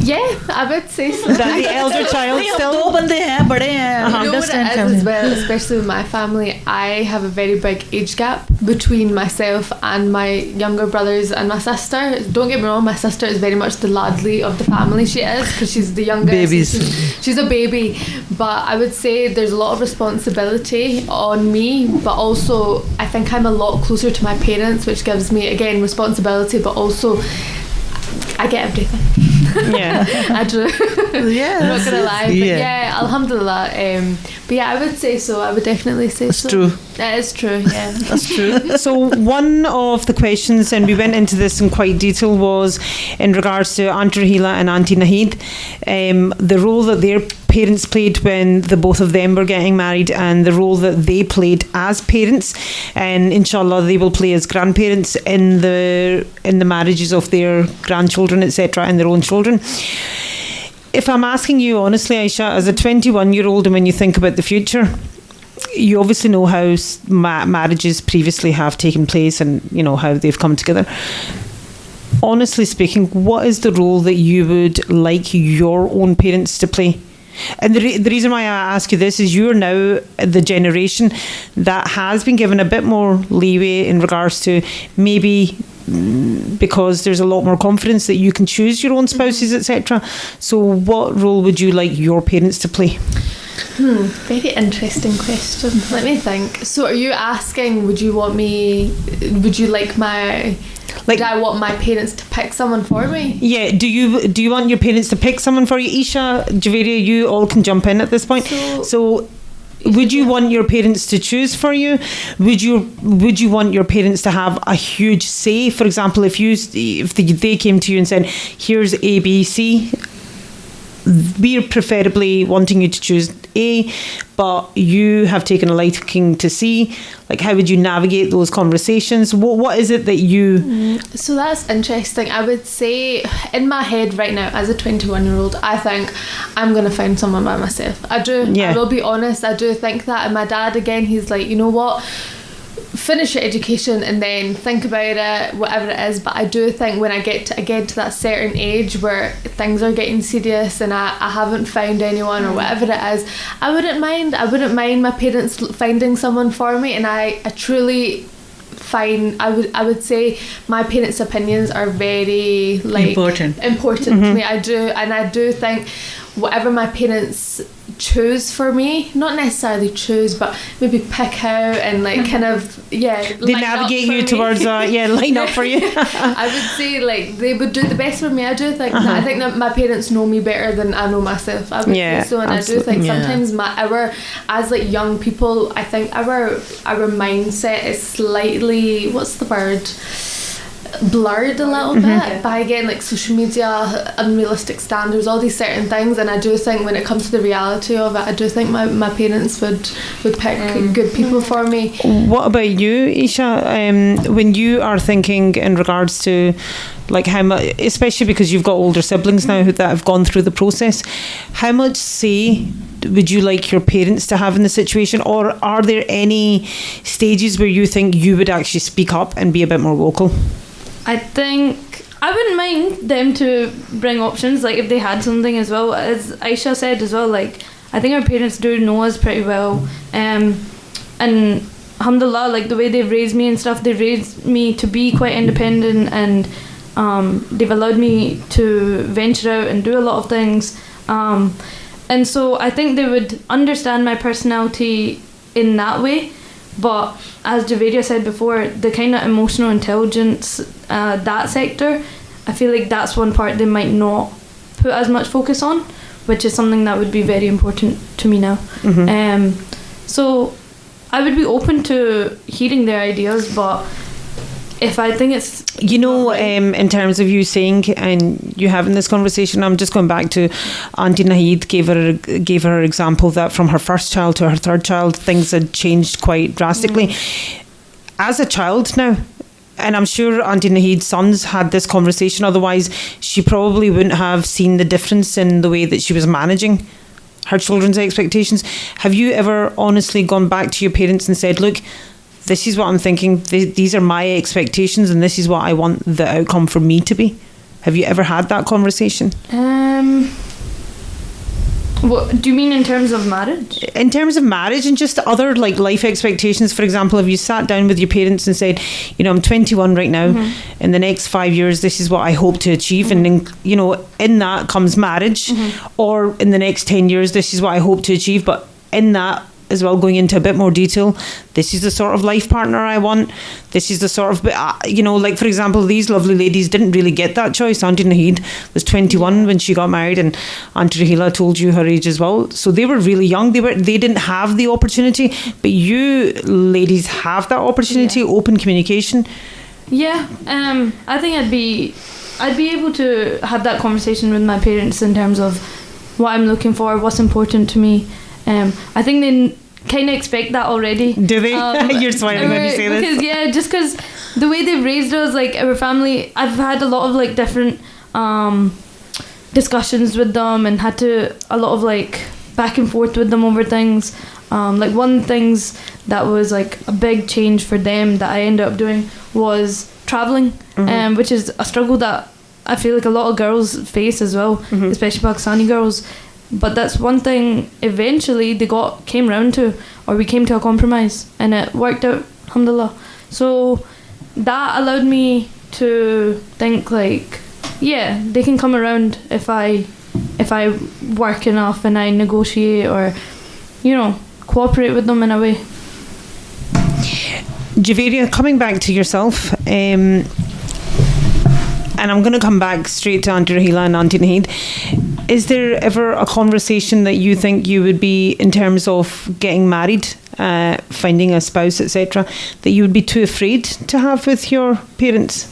Yeah, I would say so. That the elder child still. दो बंदे हैं, बड़े हैं. You know what it is as well, especially with my family. I have a very big age gap between myself and my younger brothers and my sister. Don't get me wrong, my sister is very much the ladly of the family. She is, because she's the youngest. Babies. She's a baby. But I would say there's a lot of responsibility on me. But also, I think I'm a lot closer to my parents, which gives me, again, responsibility. But also, I get everything. Yeah. I do. Yeah. I'm not gonna lie. But yeah, alhamdulillah. But yeah, I would say so. I would definitely say That's so. true. That is true, yeah. That's true. So one of the questions, and we went into this in quite detail, was in regards to Aunty Rahila and Aunty Naheed, the role that their parents played when the both of them were getting married, and the role that they played as parents, and inshallah they will play as grandparents in the marriages of their grandchildren, etc., and their own children. If I'm asking you honestly, Aisha, as a 21-year-old, and when you think about the future, you obviously know how marriages previously have taken place, and you know how they've come together. Honestly speaking, what is the role that you would like your own parents to play? And the reason why I ask you this is you're now the generation that has been given a bit more leeway in regards to maybe because there's a lot more confidence that you can choose your own spouses, etc. So what role would you like your parents to play? Very interesting question. Let me think. So are you asking, would you like my... Like, do I want my parents to pick someone for me? Yeah. Do you want your parents to pick someone for you? Isha, Javeria, you all can jump in at this point. So would you want your parents to choose for you? Would you want your parents to have a huge say? For example, if they came to you and said, "Here's A, B, C. We're preferably wanting you to choose A, but you have taken a liking to C." Like, how would you navigate those conversations? What is it that you... So that's interesting. I would say in my head right now, as a 21-year-old, I think I'm going to find someone by myself. I do. Yeah. I will be honest. I do think that. And my dad, again, he's like, you know what? Finish your education and then think about it, whatever it is. But I do think when I get to that certain age where things are getting serious and I haven't found anyone or whatever it is, I wouldn't mind my parents finding someone for me. And I truly find I would say my parents' opinions are very important to me. I do think whatever my parents choose for me, not necessarily choose, but maybe pick out and kind of they navigate you towards line up for you. I would say they would do the best for me. I do think that. I think that my parents know me better than I know myself. I would say so, and absolutely. I do think sometimes our as young people, I think our mindset is slightly, what's the word, blurred a little bit by again social media, unrealistic standards, all these certain things. And I do think when it comes to the reality of it, I do think my parents would pick good people for me. What about you, Isha? When you are thinking in regards to how much, especially because you've got older siblings now that have gone through the process, how much say would you like your parents to have in the situation, or are there any stages where you think you would actually speak up and be a bit more vocal? I think I wouldn't mind them to bring options, if they had something as well. As Aisha said as well, I think our parents do know us pretty well, and alhamdulillah, the way they've raised me and stuff, they've raised me to be quite independent, and they've allowed me to venture out and do a lot of things. And so I think they would understand my personality in that way. But as Javeria said before, the kind of emotional intelligence, that sector, I feel like that's one part they might not put as much focus on, which is something that would be very important to me now. So I would be open to hearing their ideas, but if I think it's... You know, in terms of you saying and you having this conversation, I'm just going back to Aunty Naheed gave her example that from her first child to her third child, things had changed quite drastically. As a child now, and I'm sure Aunty Naheed's sons had this conversation, otherwise she probably wouldn't have seen the difference in the way that she was managing her children's expectations. Have you ever honestly gone back to your parents and said, look, this is what I'm thinking, these are my expectations and this is what I want the outcome for me to be? Have you ever had that conversation? What do you mean in terms of marriage? In terms of marriage and just other like life expectations. For example, have you sat down with your parents and said, you know, I'm 21 right now, in the next 5 years this is what I hope to achieve, and then, you know, in that comes marriage, or in the next 10 years this is what I hope to achieve, but in that as well, going into a bit more detail, this is the sort of life partner I want, this is the sort of, you know, like for example, these lovely ladies didn't really get that choice. Aunty Naheed was 21 when she got married, and Aunty Rahila told you her age as well, so they were really young, they didn't have the opportunity, but you ladies have that opportunity, open communication. I think I'd be able to have that conversation with my parents in terms of what I'm looking for, what's important to me. I think they kind of expect that already. Do they? You're smiling when you say this. Just because the way they've raised us, like our family, I've had a lot of like different discussions with them, and had to a lot of like back and forth with them over things. Like one things that was like a big change for them that I ended up doing was traveling, which is a struggle that I feel like a lot of girls face as well, especially Pakistani girls. But that's one thing eventually they came round to, or we came to a compromise, and it worked out, alhamdulillah. So that allowed me to think like, yeah, they can come around if I work enough and I negotiate, or, you know, cooperate with them in a way. Javeria, coming back to yourself, and I'm going to come back straight to Aunty Rahila and Aunty Naheed. Is there ever a conversation that you think you would be, in terms of getting married, finding a spouse, etc., that you would be too afraid to have with your parents?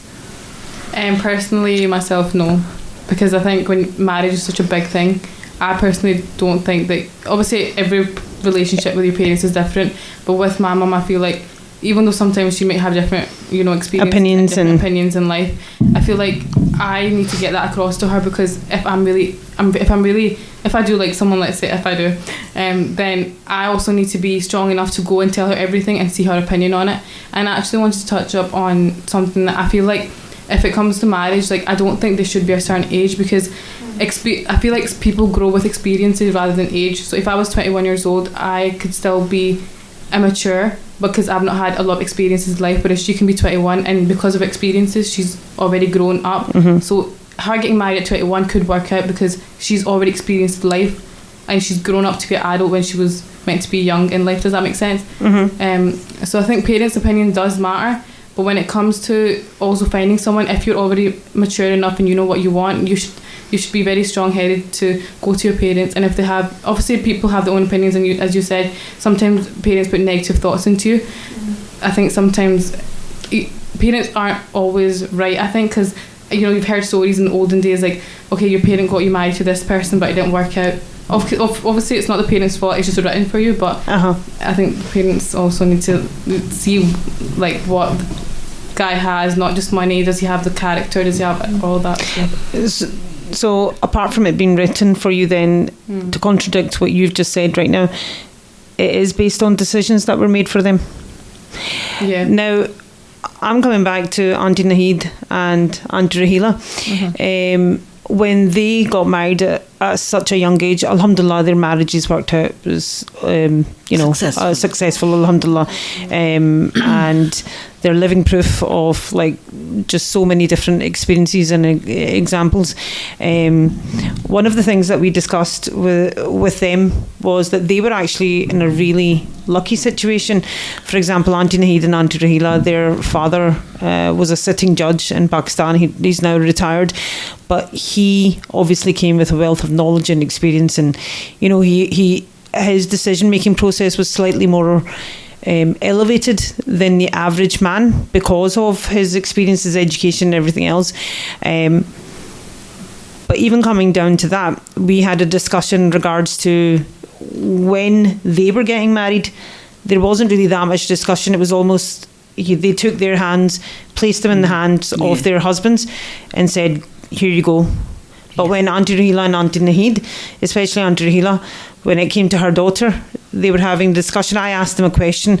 Personally, myself, no. Because I think when marriage is such a big thing, I personally don't think that... Obviously, every relationship with your parents is different, but with my mum, I feel like, even though sometimes she might have different, you know, opinions in life, I feel like I need to get that across to her, because if I do like someone, let's say if I do, then I also need to be strong enough to go and tell her everything and see her opinion on it. And I actually wanted to touch up on something that I feel like, if it comes to marriage, like I don't think there should be a certain age, because I feel like people grow with experiences rather than age. So if I was 21 years old, I could still be immature because I've not had a lot of experiences in life, whereas she can be 21 and because of experiences she's already grown up. So her getting married at 21 could work out because she's already experienced life and she's grown up to be an adult when she was meant to be young in life. Does that make sense? So I think parents' opinion does matter, but when it comes to also finding someone, if you're already mature enough and you know what you want, you should be very strong-headed to go to your parents. And if they have, obviously people have their own opinions, and as you said, sometimes parents put negative thoughts into you. I think sometimes parents aren't always right, I think, because, you know, you've heard stories in the olden days like, okay, your parent got you married to this person but it didn't work out. Obviously it's not the parents' fault, it's just written for you, but I think parents also need to see like what the guy has, not just money. Does he have the character? Does he have all that stuff? So apart from it being written for you then, to contradict what you've just said right now, it is based on decisions that were made for them. Yeah. Now, I'm coming back to Aunty Naheed and Aunty Rahila. When they got married at such a young age, alhamdulillah, their marriages worked out. It was, successful, alhamdulillah. And they're living proof of like just so many different experiences and examples. One of the things that we discussed with them was that they were actually in a really lucky situation. For example, Aunty Naheed and Aunty Rahila, their father was a sitting judge in Pakistan. He's now retired, but he obviously came with a wealth of knowledge and experience, and you know, his decision making process was slightly more elevated than the average man because of his experiences, education, and everything else. But even coming down to that, we had a discussion in regards to when they were getting married. There wasn't really that much discussion. It was almost they took their hands, placed them in the hands of their husbands, and said, "Here you go." But when Aunty Rahila and Aunty Naheed, especially Aunty Rahila, when it came to her daughter, they were having a discussion. I asked them a question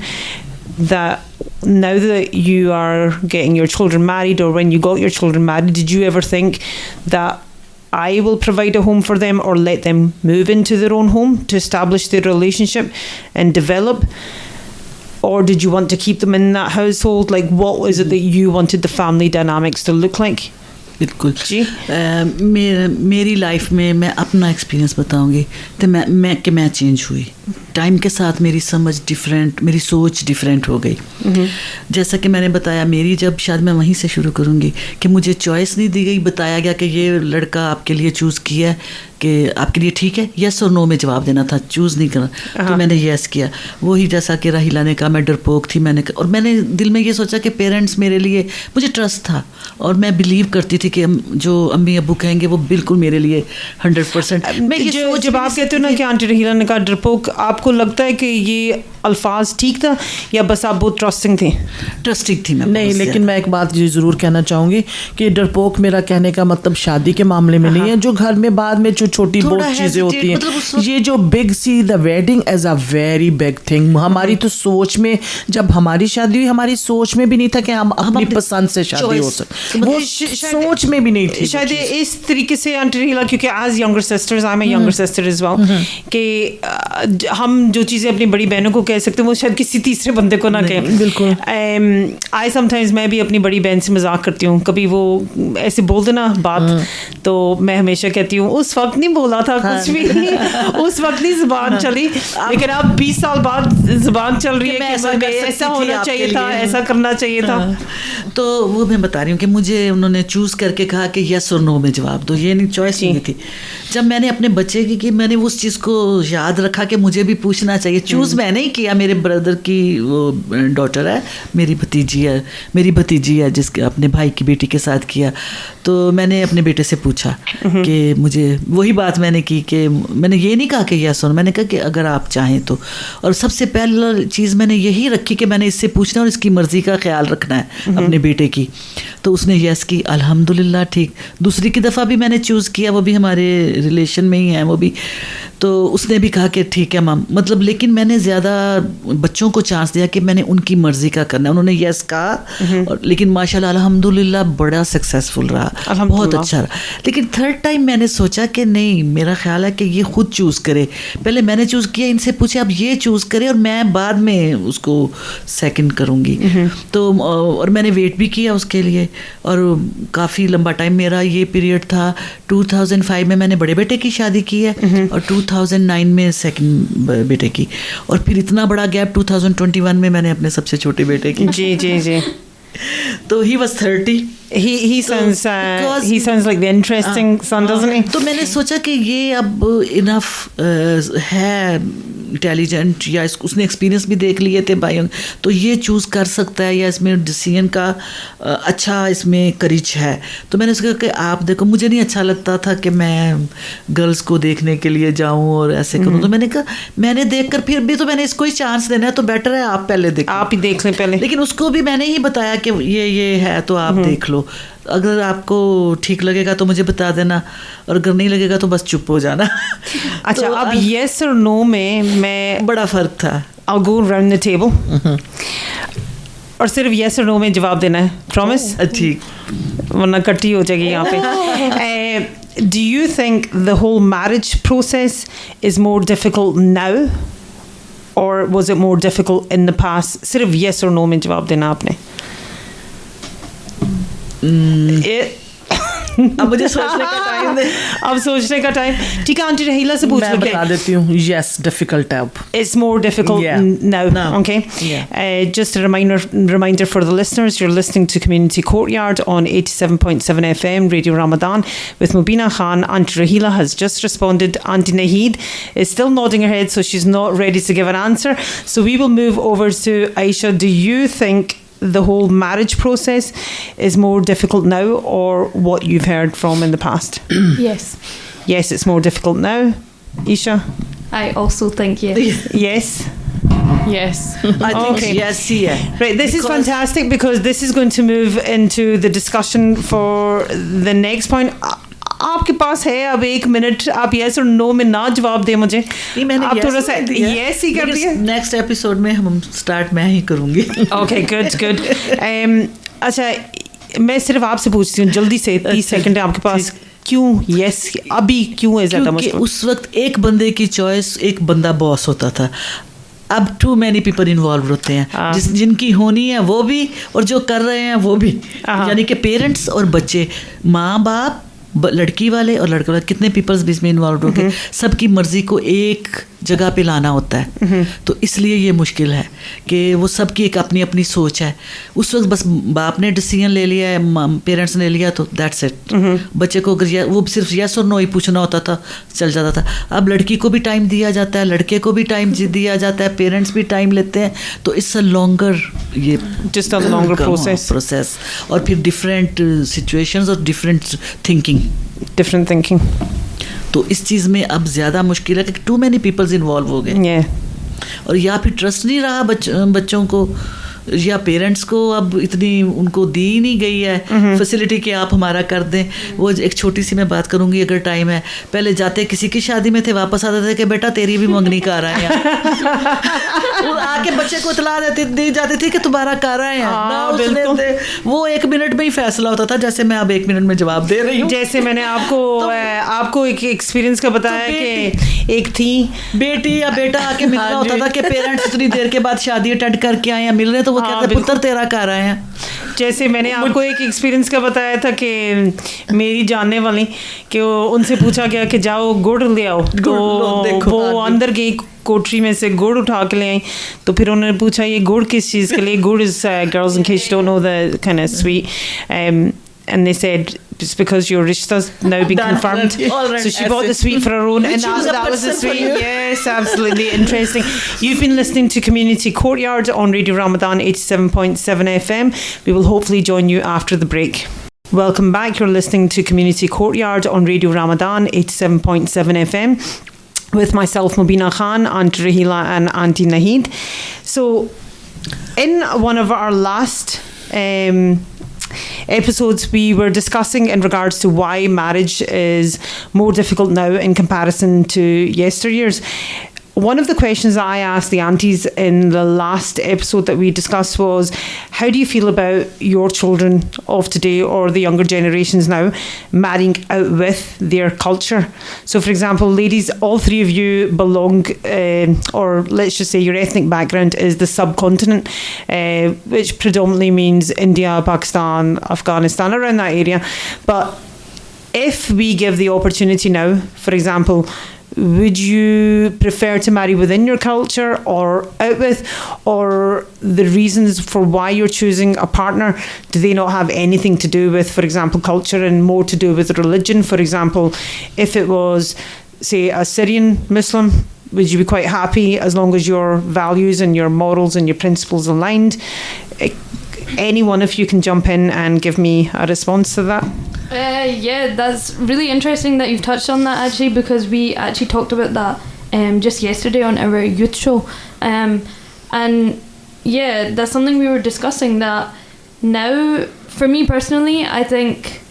that now that you are getting your children married, or when you got your children married, did you ever think that I will provide a home for them, or let them move into their own home to establish their relationship and develop? Or did you want to keep them in that household? Like, what was it that you wanted the family dynamics to look like? बिल्कुल जी मेरी life में मैं अपना experience बताऊंगी तो मैं change हुई time के साथ मेरी समझ डिफरेंट मेरी सोच डिफरेंट हो गई जैसा कि मैंने बताया मेरी जब शायद मैं वहीं से शुरू करूंगी कि मुझे चॉइस नहीं दी गई बताया गया कि ये लड़का आपके लिए चूज़ किया कि आपके लिए ठीक है यस और नो में जवाब देना था चूज़ नहीं करना तो मैंने यस किया वही जैसा कि राहिला ने कहा मैं डरपोक थी और मैंने दिल में ये सोचा कि पेरेंट्स मेरे लिए मुझे ट्रस्ट था और मैं बिलीव करती थी कि जो अम्मी अब्बू कहेंगे वो बिल्कुल मेरे लिए 100%। मैं ये जब आप कहते हो ना कि आंटी रहीला ने कहा डरपोक, आपको लगता है कि ये अल्फाज ठीक था या बस आप बहुत ट्रस्टिंग थे? ट्रस्टिंग थी मैं नहीं, लेकिन मैं एक बात ये ज़रूर कहना चाहूँगी कि डरपोक मेरा कहने का मतलब शादी के मामले में नहीं है, जो घर में बाद में जो छोटी बहुत चीज़ें होती हैं, ये जो big see the wedding as a very big thing. हमारी तो सोच में जब हमारी शादी हुई हमारी सोच में भी नहीं था कि हम अपनी पसंद से शादी हो सकते, वो सोच में भी नहीं थी शायद इस तरीके से आंटी रहीला, क्योंकि as younger sisters I am a younger sister as well, कि हम जो चीज़ें अपनी बड़ी बहनों को कह सकते हैं वो शायद किसी तीसरे बंदे को ना कहें। बिल्कुल। आई समटाइम्स मैं भी अपनी बड़ी बहन से मजाक करती हूँ, कभी वो ऐसे बोल देना बात तो मैं हमेशा कहती हूँ उस वक्त नहीं बोला था कुछ भी उस वक्त नहीं जुबान चली, लेकिन अब 20 साल बाद जुबान चल रही है कि ऐसा होना चाहिए था, ऐसा करना चाहिए था। तो वो मैं बता रही हूँ कि मुझे उन्होंने चूज़ करके कहा कि यस और नो में जवाब दो, ये नहीं चॉइस नहीं थी। जब मैंने अपने बच्चे की मैंने उस चीज़ को याद रखा कि मुझे भी पूछना चाहिए। चूज़ मैंने ही किया, मेरे ब्रदर की वो डॉटर है, मेरी भतीजी है जिसके अपने भाई की बेटी के साथ किया। तो मैंने अपने बेटे से पूछा कि मुझे वही बात मैंने की कि मैंने ये नहीं कहा कि यस और, मैंने कहा कि अगर आप चाहें तो। और सबसे पहला चीज़ मैंने यही रखी कि मैंने इससे पूछना और इसकी मर्ज़ी का ख्याल रखना है अपने बेटे की। तो उसने यस की, अल्हम्दुलिल्लाह ठीक। दूसरी की दफ़ा भी मैंने चूज़ किया, वो भी हमारे रिलेशन में ही है वो भी, तो उसने भी कहा कि ठीक है माम, मतलब लेकिन मैंने ज़्यादा बच्चों को चांस दिया कि मैंने उनकी मर्ज़ी का करना है। उन्होंने यस कहा और लेकिन माशाल्लाह अल्हम्दुलिल्लाह बड़ा सक्सेसफुल रहा, बहुत अच्छा रहा। लेकिन थर्ड टाइम मैंने सोचा कि नहीं, मेरा ख्याल है कि ये खुद चूज़ करे। पहले मैंने चूज़ किया, इनसे पूछे अब ये चूज़ करे और मैं बाद में उसको सेकंड करूँगी। तो और मैंने वेट भी किया उसके लिए और काफ़ी लंबा टाइम मेरा ये पीरियड था। 2005 में मैंने बड़े बेटे की शादी की है और 2009 में सेकंड बेटे की, और फिर इतना बड़ा गैप 2021 में मैंने अपने सबसे छोटे बेटे की। जी जी जी। तो he was 30. He sounds like the interesting son, doesn't he? तो मैंने सोचा कि ये अब इनफ है इंटेलिजेंट, या उसने एक्सपीरियंस भी देख लिए थे भाई, तो ये चूज़ कर सकता है या इसमें डिसीजन का अच्छा इसमें करीज है। तो मैंने उसको कहा कि आप देखो, मुझे नहीं अच्छा लगता था कि मैं गर्ल्स को देखने के लिए जाऊं और ऐसे करूं। तो मैंने कहा मैंने देख कर फिर भी तो मैंने इसको ही चांस देना है, तो बेटर है आप पहले देखें, आप ही देख लें पहले। लेकिन उसको भी मैंने ही बताया कि ये है तो आप देख लो, अगर आपको ठीक लगेगा तो मुझे बता देना और अगर नहीं लगेगा तो बस चुप हो जाना। अच्छा, तो अब यस और नो में मैं बड़ा फ़र्क था। I'll go around the table और सिर्फ यस और नो में जवाब देना है, प्रॉमिस? ठीक, वरना कट्टी हो जाएगी यहाँ पे। Do you think the whole marriage process is more difficult now or was it more difficult in the past? सिर्फ yes or no में जवाब देना आपने। अब मुझे सोचने का टाइम दे. अब सोचने का टाइम. ठीक है, आंटी रहीला से पूछ मैं बता देती हूँ. Yes, difficult अब. It's more difficult now. Okay. Just a reminder for the listeners, you're listening to Community Courtyard on 87.7 FM Radio Ramadan with Mobina Khan. Aunty Rahila has just responded. Aunty Naheed is still nodding her head, so she's not ready to give an answer. So we will move over to Aisha. Do you think the whole marriage process is more difficult now, or what you've heard from in the past? Yes. Yes, it's more difficult now. Isha? I also think yes. Yes. Yes. I think yes, yeah. Right, this is fantastic because this is going to move into the discussion for the next point. आपके पास है अब 1 minute, आप yes और no में ना जवाब दें मुझे. आप थोड़ा सा yes ही कर दिया. नेक्स्ट एपिसोड में हम स्टार्ट मैं ही करूँगी. Okay, good. अच्छा, मैं सिर्फ आपसे पूछती हूँ जल्दी से, 30 सेकंड है आपके पास. क्यों yes अभी क्यों है ज़्यादा मुश्किल? उस वक्त एक बंदे की चॉइस, एक बंदा बॉस होता था. अब टू मैनी पीपल इन्वॉल्व होते हैं, जिनकी होनी है वो भी और जो कर रहे हैं वो भी. यानी कि पेरेंट्स और बच्चे, माँ बाप, लड़की वाले और लड़के वाले, कितने पीपल्स बीच में इन्वॉल्व हो गए. सबकी मर्जी को एक जगह पे लाना होता है. तो इसलिए ये मुश्किल है कि वो सबकी एक अपनी अपनी सोच है. उस वक्त बस बाप ने डिसीजन ले लिया है, पेरेंट्स ने लिया, तो दैट्स इट. बच्चे को अगर वो सिर्फ यस और नो ही पूछना होता था, चल जाता था. अब लड़की को भी टाइम दिया जाता है, लड़के को भी टाइम दिया जाता है, पेरेंट्स भी टाइम लेते हैं. तो इट्स अ लॉन्गर, ये जस्ट अ लॉन्गर प्रोसेस. और फिर डिफरेंट सिचुएशंस और डिफरेंट थिंकिंग. तो इस चीज़ में अब ज़्यादा मुश्किल है कि टू मैनी पीपल्स इन्वॉल्व हो गए. और या फिर ट्रस्ट नहीं रहा बच्चों को या पेरेंट्स को. अब इतनी उनको दी नहीं गई है फैसिलिटी कि आप हमारा कर दें. वो एक छोटी सी मैं बात करूँगी अगर टाइम है. पहले जाते किसी की शादी में थे, वापस आते थे कि बेटा तेरी भी मंगनी कर रहे हैं. वो आके बच्चे को इतला दी जाती थी कि तुम्हारा कर रहे हैं. वो 1 मिनट में ही फैसला होता था, जैसे मैं अब 1 मिनट में जवाब दे रही हूँ. जैसे मैंने आपको एक एक्सपीरियंस का बताया कि एक थी बेटी या बेटा आके मिलना होता था कि पेरेंट्स इतनी देर के बाद शादी अटेंड करके आए हैं, मिल रहे, तो वो कहते पुत्र तेरा कर रहे हैं. जैसे मैंने आपको एक एक्सपीरियंस का बताया था कि मेरी जानने वाली कि उनसे पूछा गया कि जाओ गुड़ ले आओ, तो वो अंदर गई कोठरी में से गुड़ उठा के ले आई. तो फिर उन्होंने पूछा ये गुड़ किस चीज़ के लिए? गुड़ is girls in case you don't know the kind of sweet. And they said it's because your rishta's now been confirmed. Right. So she bought the sweet for her own, and that was the sweet. Yes, absolutely interesting. You've been listening to Community Courtyard on Radio Ramadan 87.7 FM. We will hopefully join you after the break. Welcome back. You're listening to Community Courtyard on Radio Ramadan 87.7 FM. With myself, Mobina Khan, Aunty Rahila and Aunty Naheed. So, in one of our last episodes, we were discussing in regards to why marriage is more difficult now in comparison to yesteryears. One of the questions that I asked the aunties in the last episode that we discussed was, how do you feel about your children of today or the younger generations now marrying out with their culture? So for example, ladies, all three of you belong, or let's just say your ethnic background is the subcontinent, which predominantly means India, Pakistan, Afghanistan, around that area. But if we give the opportunity now, for example, would you prefer to marry within your culture or out with? Or the reasons for why you're choosing a partner, do they not have anything to do with, for example, culture and more to do with religion? For example, if it was, say, a Syrian Muslim, would you be quite happy as long as your values and your morals and your principles aligned? Any one of you can jump in and give me a response to that. Yeah, that's really interesting that you've touched on that actually, because we actually talked about that just yesterday on our youth show. And yeah, that's something we were discussing, that now, for me personally, I think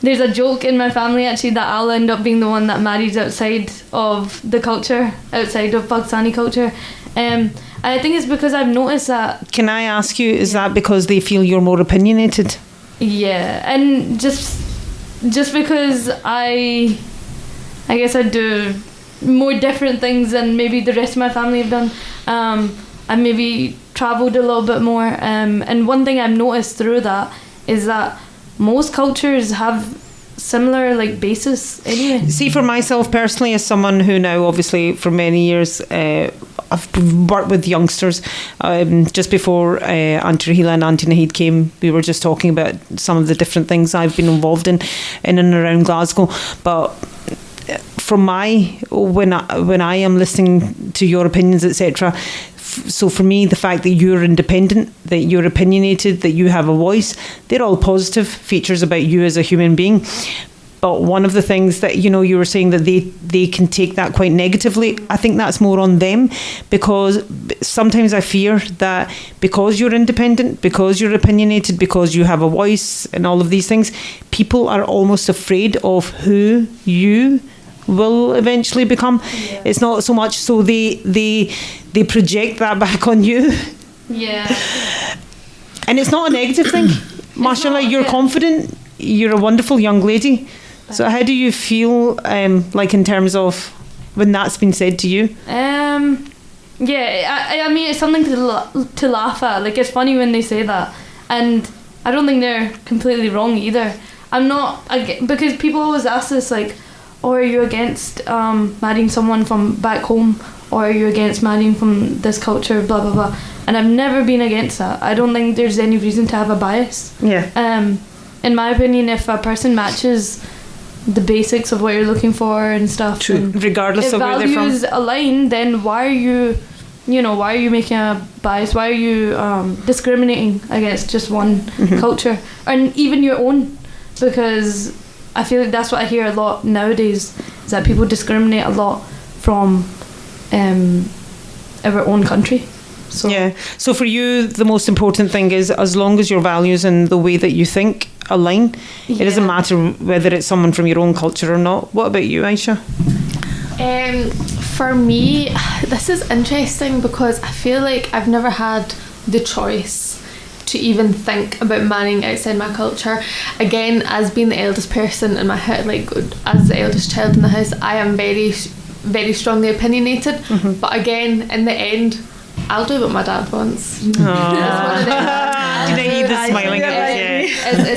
there's a joke in my family actually that I'll end up being the one that marries outside of the culture, outside of Pakistani culture. I think it's because I've noticed that. Can I ask you, is that because they feel you're more opinionated? Yeah, and just because I guess I do more different things than maybe the rest of my family have done. I maybe travelled a little bit more, and one thing I've noticed through that is that most cultures have similar like basis anyway. See, for myself personally, as someone who now obviously for many years I've worked with youngsters, just before Aunty Rahila and Aunty Naheed came, we were just talking about some of the different things I've been involved in and around Glasgow. But from when I am listening to your opinions, etc., so for me, the fact that you're independent, that you're opinionated, that you have a voice, they're all positive features about you as a human being. But one of the things that, you were saying that they can take that quite negatively, I think that's more on them, because sometimes I fear that because you're independent, because you're opinionated, because you have a voice and all of these things, people are almost afraid of who you will eventually become. Yeah. It's not so much so they project that back on you. Yeah. And it's not a negative thing. Mashallah, you're confident, you're a wonderful young lady. So how do you feel like in terms of when that's been said to you? I mean, it's something to laugh at. Like, it's funny when they say that, and I don't think they're completely wrong either. I'm not, because people always ask this, like, or are you against marrying someone from back home, or are you against marrying from this culture, blah blah blah. And I've never been against that. I don't think there's any reason to have a bias. Yeah. In my opinion, if a person matches the basics of what you're looking for and stuff, true, regardless of where they're from, if values align, then why are you making a bias? Why are you discriminating against just one culture, and even your own? Because I feel like that's what I hear a lot nowadays, is that people discriminate a lot from our own country. So yeah. So for you, the most important thing is, as long as your values and the way that you think align, it doesn't matter whether it's someone from your own culture or not. What about you, Aisha? For me, this is interesting because I feel like I've never had the choice to even think about marrying outside my culture. Again, as being the eldest person in my house, like as the eldest child in the house, I am very, very strongly opinionated. But again, in the end, I'll do what my dad wants. It's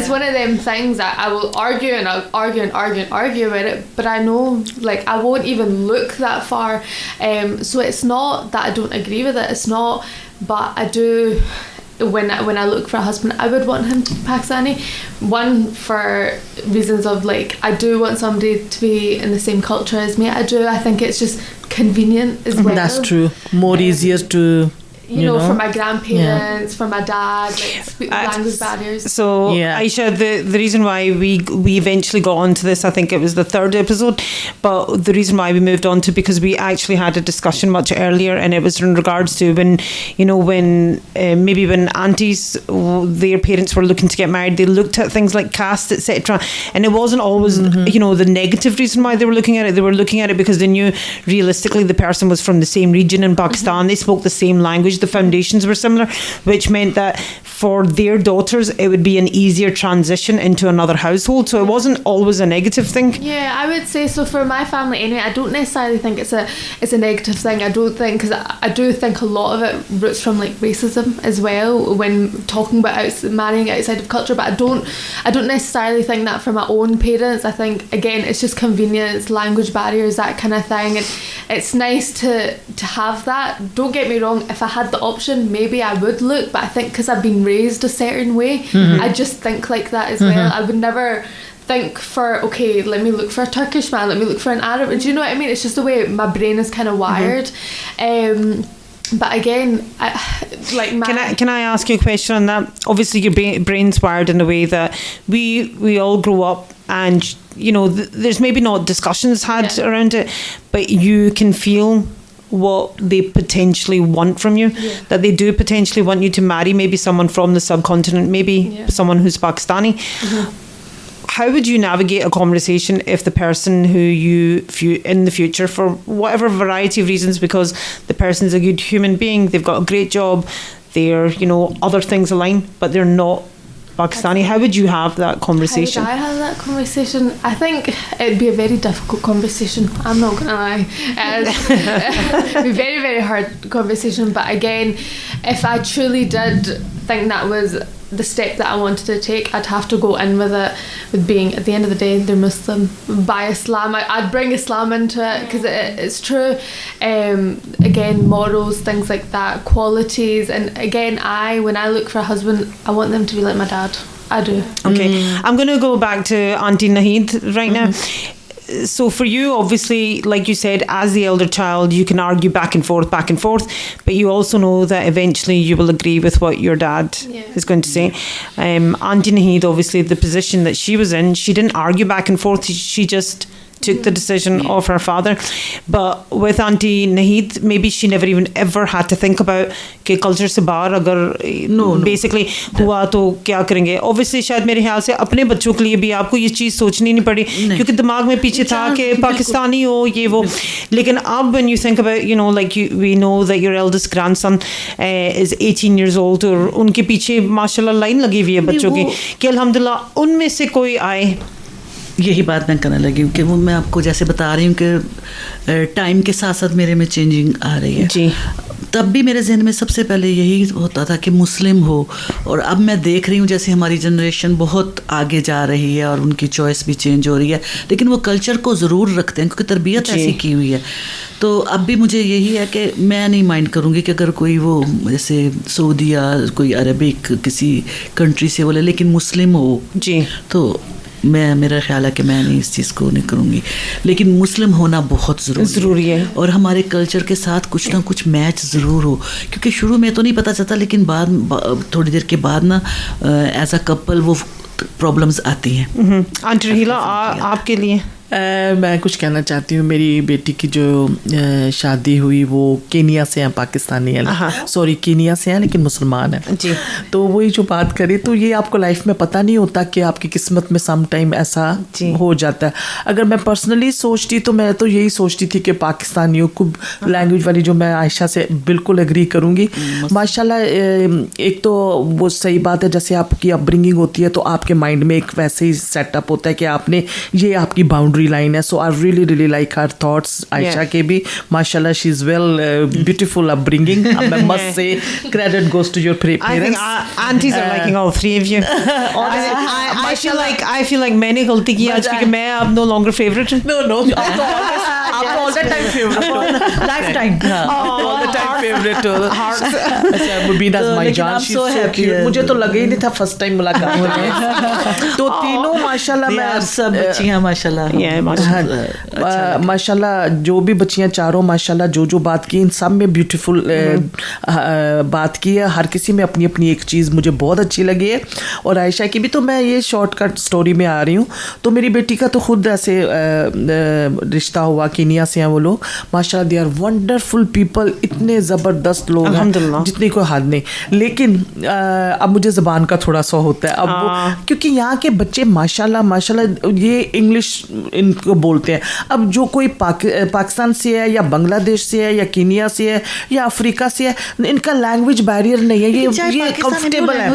one of them things that I will argue and I'll argue about it, but I know, like, I won't even look that far. So it's not that I don't agree with it. It's not, but I do. When I look for a husband, I would want him to be Pakistani. One, for reasons of, like, I do want somebody to be in the same culture as me. I think it's just convenient as well. That's true. More easier to you know, for my grandparents, for my dad, like language barriers. So, Aisha, the reason why we eventually got onto this, I think it was the third episode, but the reason why we moved on to, because we actually had a discussion much earlier, and it was in regards to when, you know, when maybe when aunties, their parents were looking to get married, they looked at things like caste, etc. And it wasn't always, you know, the negative reason why they were looking at it. They were looking at it because they knew realistically the person was from the same region in Pakistan. They spoke the same language. The foundations were similar, which meant that for their daughters it would be an easier transition into another household. So it wasn't always a negative thing. Yeah, I would say so. For my family anyway, I don't necessarily think it's a negative thing. I don't think, because I do think a lot of it roots from like racism as well when talking about marrying outside of culture, but I don't necessarily think that for my own parents. I think again it's just convenience, language barriers, that kind of thing, and it's nice to have that. Don't get me wrong, if I had the option maybe I would look, but I think because I've been raised a certain way, I just think like that as well. I would never think for, okay, let me look for a Turkish man, let me look for an Arab. Do you know what I mean? It's just the way my brain is kind of wired. But again, can I ask you a question on that? Obviously your brain's wired in a way that we all grow up, and you know there's maybe not discussions had around it, but you can feel what they potentially want from you, that they do potentially want you to marry maybe someone from the subcontinent, maybe someone who's Pakistani. How would you navigate a conversation if the person who you in the future, for whatever variety of reasons, because the person's a good human being, they've got a great job, they're, you know, other things align, but they're not Pakistani, how would you have that conversation? How would I have that conversation? I think it'd be a very difficult conversation. I'm not gonna lie. It'd be a very, very hard conversation. But again, if I truly did think that was the step that I wanted to take, I'd have to go in with it, with being, at the end of the day, they're Muslim. By Islam, I'd bring Islam into it, because it's true. Again, morals, things like that, qualities. And again, when I look for a husband, I want them to be like my dad. I do. Okay. I'm going to go back to Aunty Naheed right now. So for you, obviously, like you said, as the elder child, you can argue back and forth, but you also know that eventually you will agree with what your dad is going to say. Aunty Naheed, obviously, the position that she was in, she didn't argue back and forth. She just took the decision of her father. But with Aunty Naheed, maybe she never even ever had to think about कि culture से बाहर अगर basically हुआ तो क्या करेंगे. Obviously शायद मेरे ख्याल से अपने बच्चों के लिए भी आपको ये चीज़ सोचनी नहीं पड़ी, क्योंकि दिमाग में पीछे था कि पाकिस्तानी हो ये वो. लेकिन अब when you think about, you know, like we know that your eldest grandson is 18 years old, और उनके पीछे माशाल्लाह लाइन लगी हुई है बच्चों की कि अल्हम्दुलिल्लाह उनमें से कोई आए. यही बात मैं करने लगी हूँ कि वो मैं आपको जैसे बता रही हूँ कि टाइम के साथ साथ मेरे में चेंजिंग आ रही है जी. तब भी मेरे जहन में सबसे पहले यही होता था कि मुस्लिम हो, और अब मैं देख रही हूँ जैसे हमारी जनरेशन बहुत आगे जा रही है और उनकी चॉइस भी चेंज हो रही है, लेकिन वो कल्चर को ज़रूर रखते हैं क्योंकि तरबियत ऐसी की हुई है. तो अब भी मुझे यही है कि मैं नहीं माइंड करूँगी कि अगर कोई वो जैसे सऊदी या कोई अरबिक किसी कंट्री से बोले लेकिन मुस्लिम हो जी, तो मेरा ख्याल है कि मैं नहीं इस चीज़ को नहीं करूँगी. लेकिन मुस्लिम होना बहुत ज़रूरी है, और हमारे कल्चर के साथ कुछ ना कुछ मैच ज़रूर हो, क्योंकि शुरू में तो नहीं पता चलता, लेकिन थोड़ी देर के बाद ना एज अ कपल वो प्रॉब्लम्स आती हैं. आंटी रहीला, आपके लिए मैं कुछ कहना चाहती हूँ. मेरी बेटी की जो शादी हुई वो केनिया से हैं, पाकिस्तानी है, सॉरी केनिया से हैं लेकिन मुसलमान है जी. तो वही जो बात करें तो ये आपको लाइफ में पता नहीं होता कि आपकी किस्मत में सम टाइम ऐसा हो जाता है. अगर मैं पर्सनली सोचती तो मैं तो यही सोचती थी कि पाकिस्तानियों को लैंग्वेज वाली जो मैं आयशा से बिल्कुल एग्री करूँगी. माशाल्लाह एक तो वो सही बात है, जैसे आपकी अपब्रिंगिंग होती है तो आपके माइंड में एक वैसे ही सेटअप होता है कि आपने ये आपकी बाउंड्री line है. So I really like her thoughts. Aisha के भी माशाल्लाह she's well beautiful upbringing. I must say credit goes to your parents. I think aunties are liking all three of you. I feel like मैंने गलती की आज क्योंकि मैं अब no longer favorite. No आप all the time favorite. Lifetime. All the time favorite. अच्छा Mobina is my John. She's so cute. मुझे तो लगा ही नहीं था first time मुलाकात में. तो तीनों माशाल्लाह मैं सब बच्चियाँ माशाल्लाह माशाल्लाह जो भी बच्चियाँ चारों माशाल्लाह जो बात की इन सब में ब्यूटीफुल बात की है. हर किसी में अपनी अपनी एक चीज़ मुझे बहुत अच्छी लगी है. और आयशा की भी. तो मैं ये शॉर्टकट स्टोरी में आ रही हूँ. तो मेरी बेटी का तो खुद ऐसे रिश्ता हुआ, केनिया से हैं वो लोग माशाल्लाह. दे आर वंडरफुल पीपल, इतने ज़बरदस्त लोग हैं जितनी कोई हद नहीं. लेकिन अब मुझे ज़बान का थोड़ा सा होता है अब वो, क्योंकि यहाँ के बच्चे माशाल्लाह ये इंग्लिश इनको बोलते हैं. अब जो कोई पाकिस्तान से है या बांग्लादेश से है या कीनिया से है या अफ्रीका से है, इनका लैंग्वेज बैरियर नहीं है, ये कंफर्टेबल है.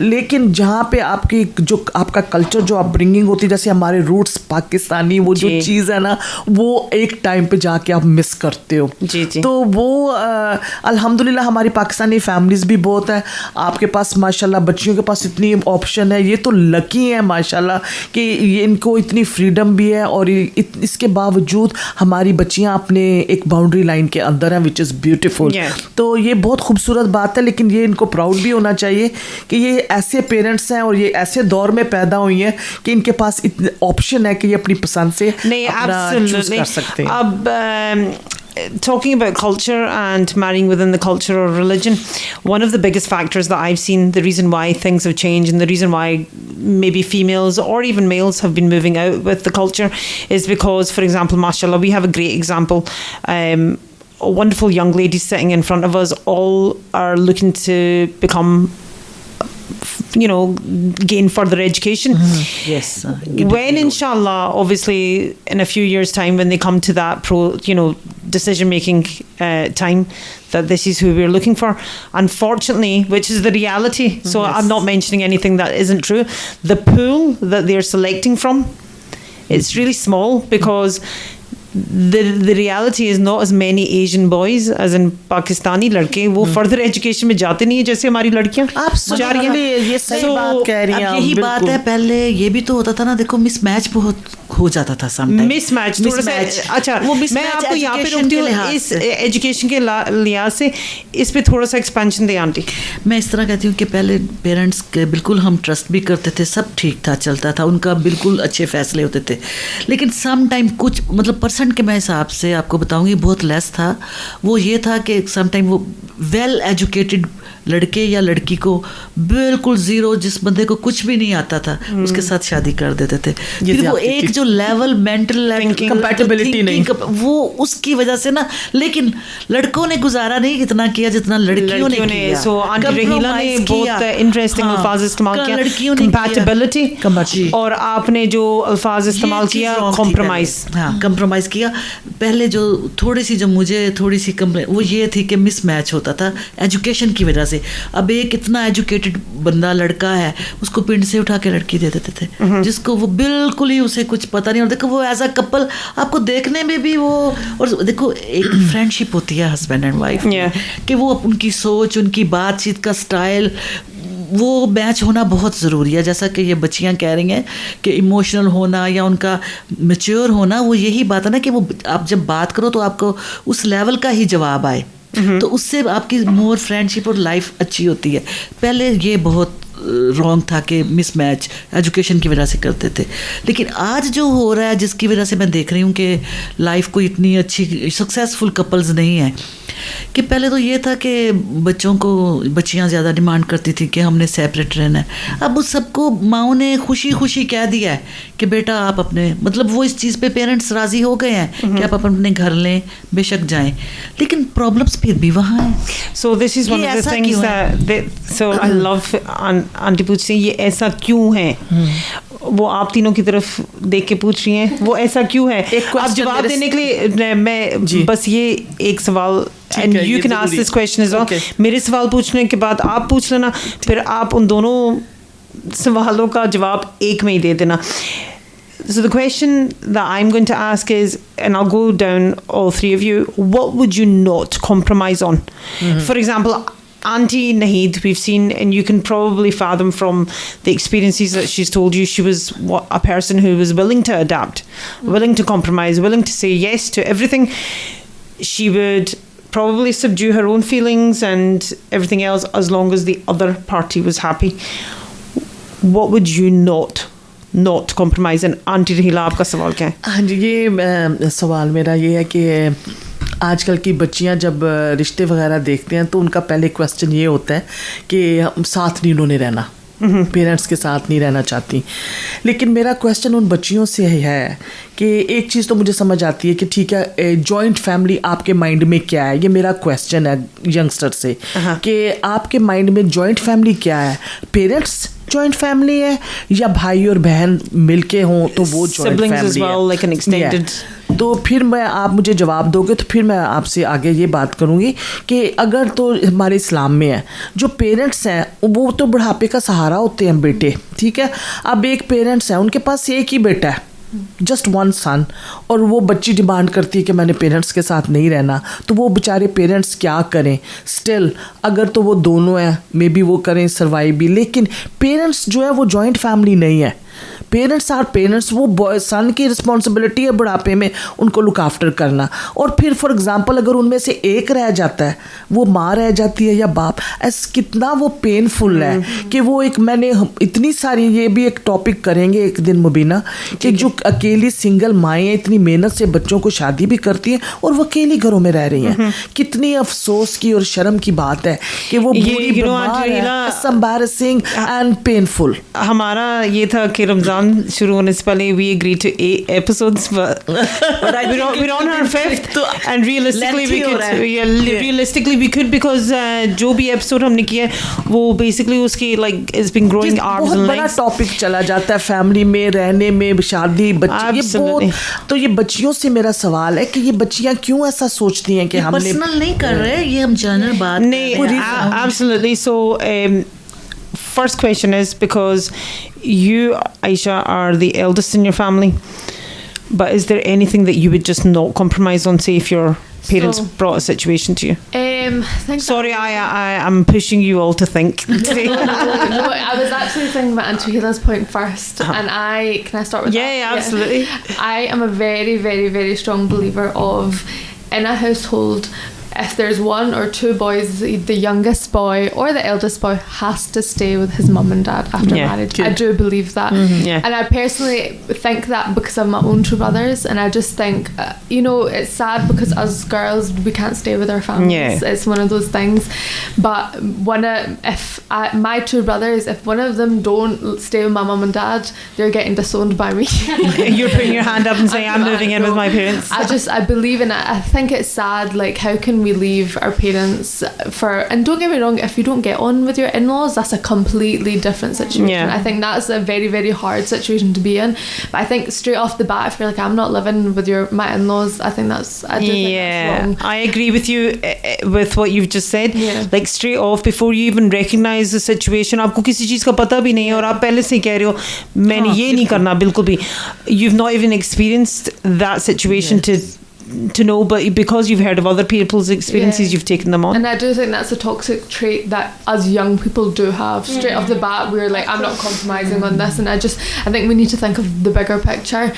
लेकिन जहाँ पे आपकी जो आपका कल्चर जो अपब्रिंगिंग होती है, जैसे हमारे रूट्स पाकिस्तानी वो जो चीज़ है ना, वो एक टाइम पे जाके आप मिस करते हो. तो वो अल्हम्दुलिल्लाह हमारी पाकिस्तानी फैमिलीज भी बहुत है. आपके पास माशाल्लाह बच्चियों के पास इतनी ऑप्शन है, ये तो लकी है माशाल्लाह कि ये इनको इतनी फ्रीडम भी है. और इसके बावजूद हमारी बच्चियाँ अपने एक बाउंड्री लाइन के अंदर हैं, विच इज़ ब्यूटीफुल. तो ये बहुत खूबसूरत बात है. लेकिन ये इनको प्राउड भी होना चाहिए कि ये ऐसे पेरेंट्स हैं और ये ऐसे दौर में पैदा हुई हैं कि इनके पास इतने ऑप्शन है कि ये अपनी पसंद से अपना चूज कर सकते हैं. अब talking about culture and marrying within the culture or religion, one of the biggest factors that I've seen, the reason why things have changed and the reason why maybe females or even males have been moving out with the culture is because, for example, mashallah, we have a great example. Wonderful young ladies sitting in front of us all are looking to become, you know, gain further education. Yes. When inshallah, obviously in a few years time, when they come to that decision making time, that this is who we're looking for, unfortunately, which is the reality. So I'm not mentioning anything that isn't true. The pool that they're selecting from, it's really small because the reality is not as many Asian boys as in Pakistani लड़के वो further education में जाते नहीं है जैसे हमारी लड़कियां जा रही हैं. ये सही बात कह रही हैं. अब यही बात है, पहले ये भी तो होता था ना, देखो मिसमैच बहुत हो जाता था समटाइम. मिसमैच थोड़ा सा. अच्छा, मैं आपको यहाँ पे रोकती हूँ इस एजुकेशन के लिहाज से. इस पे थोड़ा सा एक्सपेंशन दे आंटी. मैं इस तरह कहती हूँ कि पहले पेरेंट्स के बिल्कुल हम ट्रस्ट भी करते थे, सब ठीक था, चलता था, उनका बिल्कुल अच्छे फैसले होते थे. लेकिन सम टाइम कुछ मतलब परसेंट के मैं हिसाब से आपको बताऊंगी बहुत लेस था. वो ये था कि सम टाइम वो वेल एजुकेटेड लड़के या लड़की को बिल्कुल जीरो, जिस बंदे को कुछ भी नहीं आता था उसके साथ शादी कर देते थे. फिर वो एक जो लेवल मेंटल कंपैटिबिलिटी नहीं, वो उसकी वजह से ना. लेकिन लड़कों ने गुजारा नहीं इतना किया जितना लड़कियों ने किया. सो आंटी रहीला ने बहुत इंटरेस्टिंग अल्फाज इस्तेमाल किया, कंपैटिबिलिटी, और आपने जो अल्फाज इस्तेमाल किया कॉम्प्रोमाइज. हाँ, कॉम्प्रोमाइज किया. पहले जो थोड़ी सी कंप्लेंट वो ये थी कि मिसमैच होता था एजुकेशन की वजह से. अब एक इतना एजुकेटेड बंदा लड़का है, उसको पिंड से उठा के लड़की दे देते थे जिसको वो बिल्कुल ही उसे कुछ पता नहीं. और देखो वो एज अ कपल आपको देखने में भी वो, और देखो एक फ्रेंडशिप होती है हस्बैंड एंड वाइफ कि वो उनकी सोच, उनकी बातचीत का स्टाइल वो मैच होना बहुत ज़रूरी है. जैसा कि ये बच्चियां कह रही हैं कि इमोशनल होना या उनका मैच्योर होना, वो यही बात है ना कि वो आप जब बात करो तो आपको उस लेवल का ही जवाब आए, तो उससे आपकी मोर फ्रेंडशिप और लाइफ अच्छी होती है. पहले ये बहुत रॉन्ग था कि मिसमैच एजुकेशन की वजह से करते थे. लेकिन आज जो हो रहा है, जिसकी वजह से मैं देख रही हूँ कि लाइफ को इतनी अच्छी सक्सेसफुल कपल्स नहीं हैं, कि पहले तो ये था कि बच्चियाँ ज़्यादा डिमांड करती थी कि हमने सेपरेट रहना है. अब उस सबको माओ ने खुशी खुशी कह दिया है कि बेटा आप अपने, मतलब वो इस चीज़ पे पेरेंट्स राज़ी हो गए हैं कि आप अपने घर लें, बेशक जाएं. लेकिन प्रॉब्लम्स फिर भी वहाँ हैं. So this is one of the things that so I love aunty पूछती हैं ये ऐसा क्यों है. वो आप तीनों की तरफ देख के पूछ रही हैं वो ऐसा क्यों है. आप जवाब देने के लिए मैं बस ये एक सवाल, and you can ask this question is all. मेरे सवाल पूछने के बाद आप पूछ लेना, फिर आप उन दोनों सवालों का जवाब एक में ही दे देना. So the question that I'm going to ask is, and I'll go down all three of you, what would you not compromise on? For example, Aunty Naheed, we've seen, and you can probably fathom from the experiences that she's told you, she was a person who was willing to adapt, willing to compromise, willing to say yes to everything. She would probably subdue her own feelings and everything else as long as the other party was happy. What would you not compromise? And Aunty Rahila, आपका सवाल क्या है? हाँ जी, ये सवाल मेरा ये है कि आजकल की बच्चियां जब रिश्ते वगैरह देखते हैं तो उनका पहले क्वेश्चन ये होता है कि हम साथ नहीं उन्होंने रहना, पेरेंट्स के साथ नहीं रहना चाहती. लेकिन मेरा क्वेश्चन उन बच्चियों से है कि एक चीज़ तो मुझे समझ आती है कि ठीक है जॉइंट फैमिली आपके माइंड में क्या है. ये मेरा क्वेश्चन है यंगस्टर से कि आपके माइंड में जॉइंट फैमिली क्या है. पेरेंट्स जॉइंट फैमिली है या भाई और बहन मिलके हों तो वो जॉइंट फैमिली है. तो फिर आप मुझे जवाब दोगे तो फिर मैं आपसे आगे ये बात करूँगी कि अगर तो हमारे इस्लाम में है जो पेरेंट्स हैं वो तो बुढ़ापे का सहारा होते हैं बेटे, ठीक है. अब एक पेरेंट्स हैं उनके पास एक ही बेटा है, जस्ट वन सन, और वो बच्ची डिमांड करती है कि मैंने पेरेंट्स के साथ नहीं रहना, तो वो बेचारे पेरेंट्स क्या करें. स्टिल अगर तो वो दोनों हैं मे बी वो करें सर्वाइव भी. लेकिन पेरेंट्स जो है वो जॉइंट फैमिली नहीं है. पेरेंट्स आर पेरेंट्स, वो सन की रिस्पॉन्सिबिलिटी है बुढ़ापे में उनको लुक आफ्टर करना. और फिर फॉर एग्जांपल अगर उनमें से एक रह जाता है, वो माँ रह जाती है या बाप, कितना वो पेनफुल है कि वो एक, मैंने इतनी सारी, ये भी एक टॉपिक करेंगे एक दिन मुबीना, कि जो अकेली सिंगल माएँ इतनी मेहनत से बच्चों को शादी भी करती हैं और वो अकेली घरों में रह रही हैं. कितनी अफसोस की और शर्म की बात है कि वो एम्बैरेसिंग एंड पेनफुल. हमारा ये था कि रमजान शुरू होने से पहले we agreed to 8 episodes, but we're on our 5th, and realistically we could because जो भी episode हमने किया वो basically उसकी like it's been growing arms and legs. बहुत बड़ा टॉपिक चला जाता है फैमिली में रहने में, शादी, बच्चे, ये बहुत. तो ये बच्चियों से मेरा सवाल है कि ये बच्चियां क्यों ऐसा सोचती हैं कि हमने पर्सनल नहीं कर रहे, ये हम जनरल बात नहीं. Absolutely. So first question is because you, Aisha, are the eldest in your family. But is there anything that you would just not compromise on, say if your parents brought a situation to you? Sorry, I'm pushing you all to think. No, I was actually thinking about Aunty Rahila's point first, and can I start with that? Yeah, absolutely. I am a very, very, very strong believer of, in a household, if there's one or two boys, the youngest boy or the eldest boy has to stay with his mum and dad after marriage. I do believe that. And I personally think that because of my own two brothers, and I just think, it's sad because us girls, we can't stay with our families. It's one of those things. But my two brothers, if one of them don't stay with my mum and dad, they're getting disowned by me. You're putting your hand up and saying, I'm moving in with my parents. I believe in it. I think it's sad, like, how can we leave our parents and don't get me wrong, if you don't get on with your in-laws, that's a completely different situation. I think that's a very, very hard situation to be in. But I think straight off the bat, if you're like, I'm not living with my in-laws, I think that's wrong. I agree with you with what you've just said. Like straight off, before you even recognize the situation, आपको किसी चीज का पता भी नहीं और आप पहले से कह रहे हो मैंने ये नहीं करना बिल्कुल भी. You've not even experienced that situation to know, but because you've heard of other people's experiences, you've taken them on. And I do think that's a toxic trait that us young people do have. Straight off the bat, we're like, I'm not compromising on this, and I think we need to think of the bigger picture.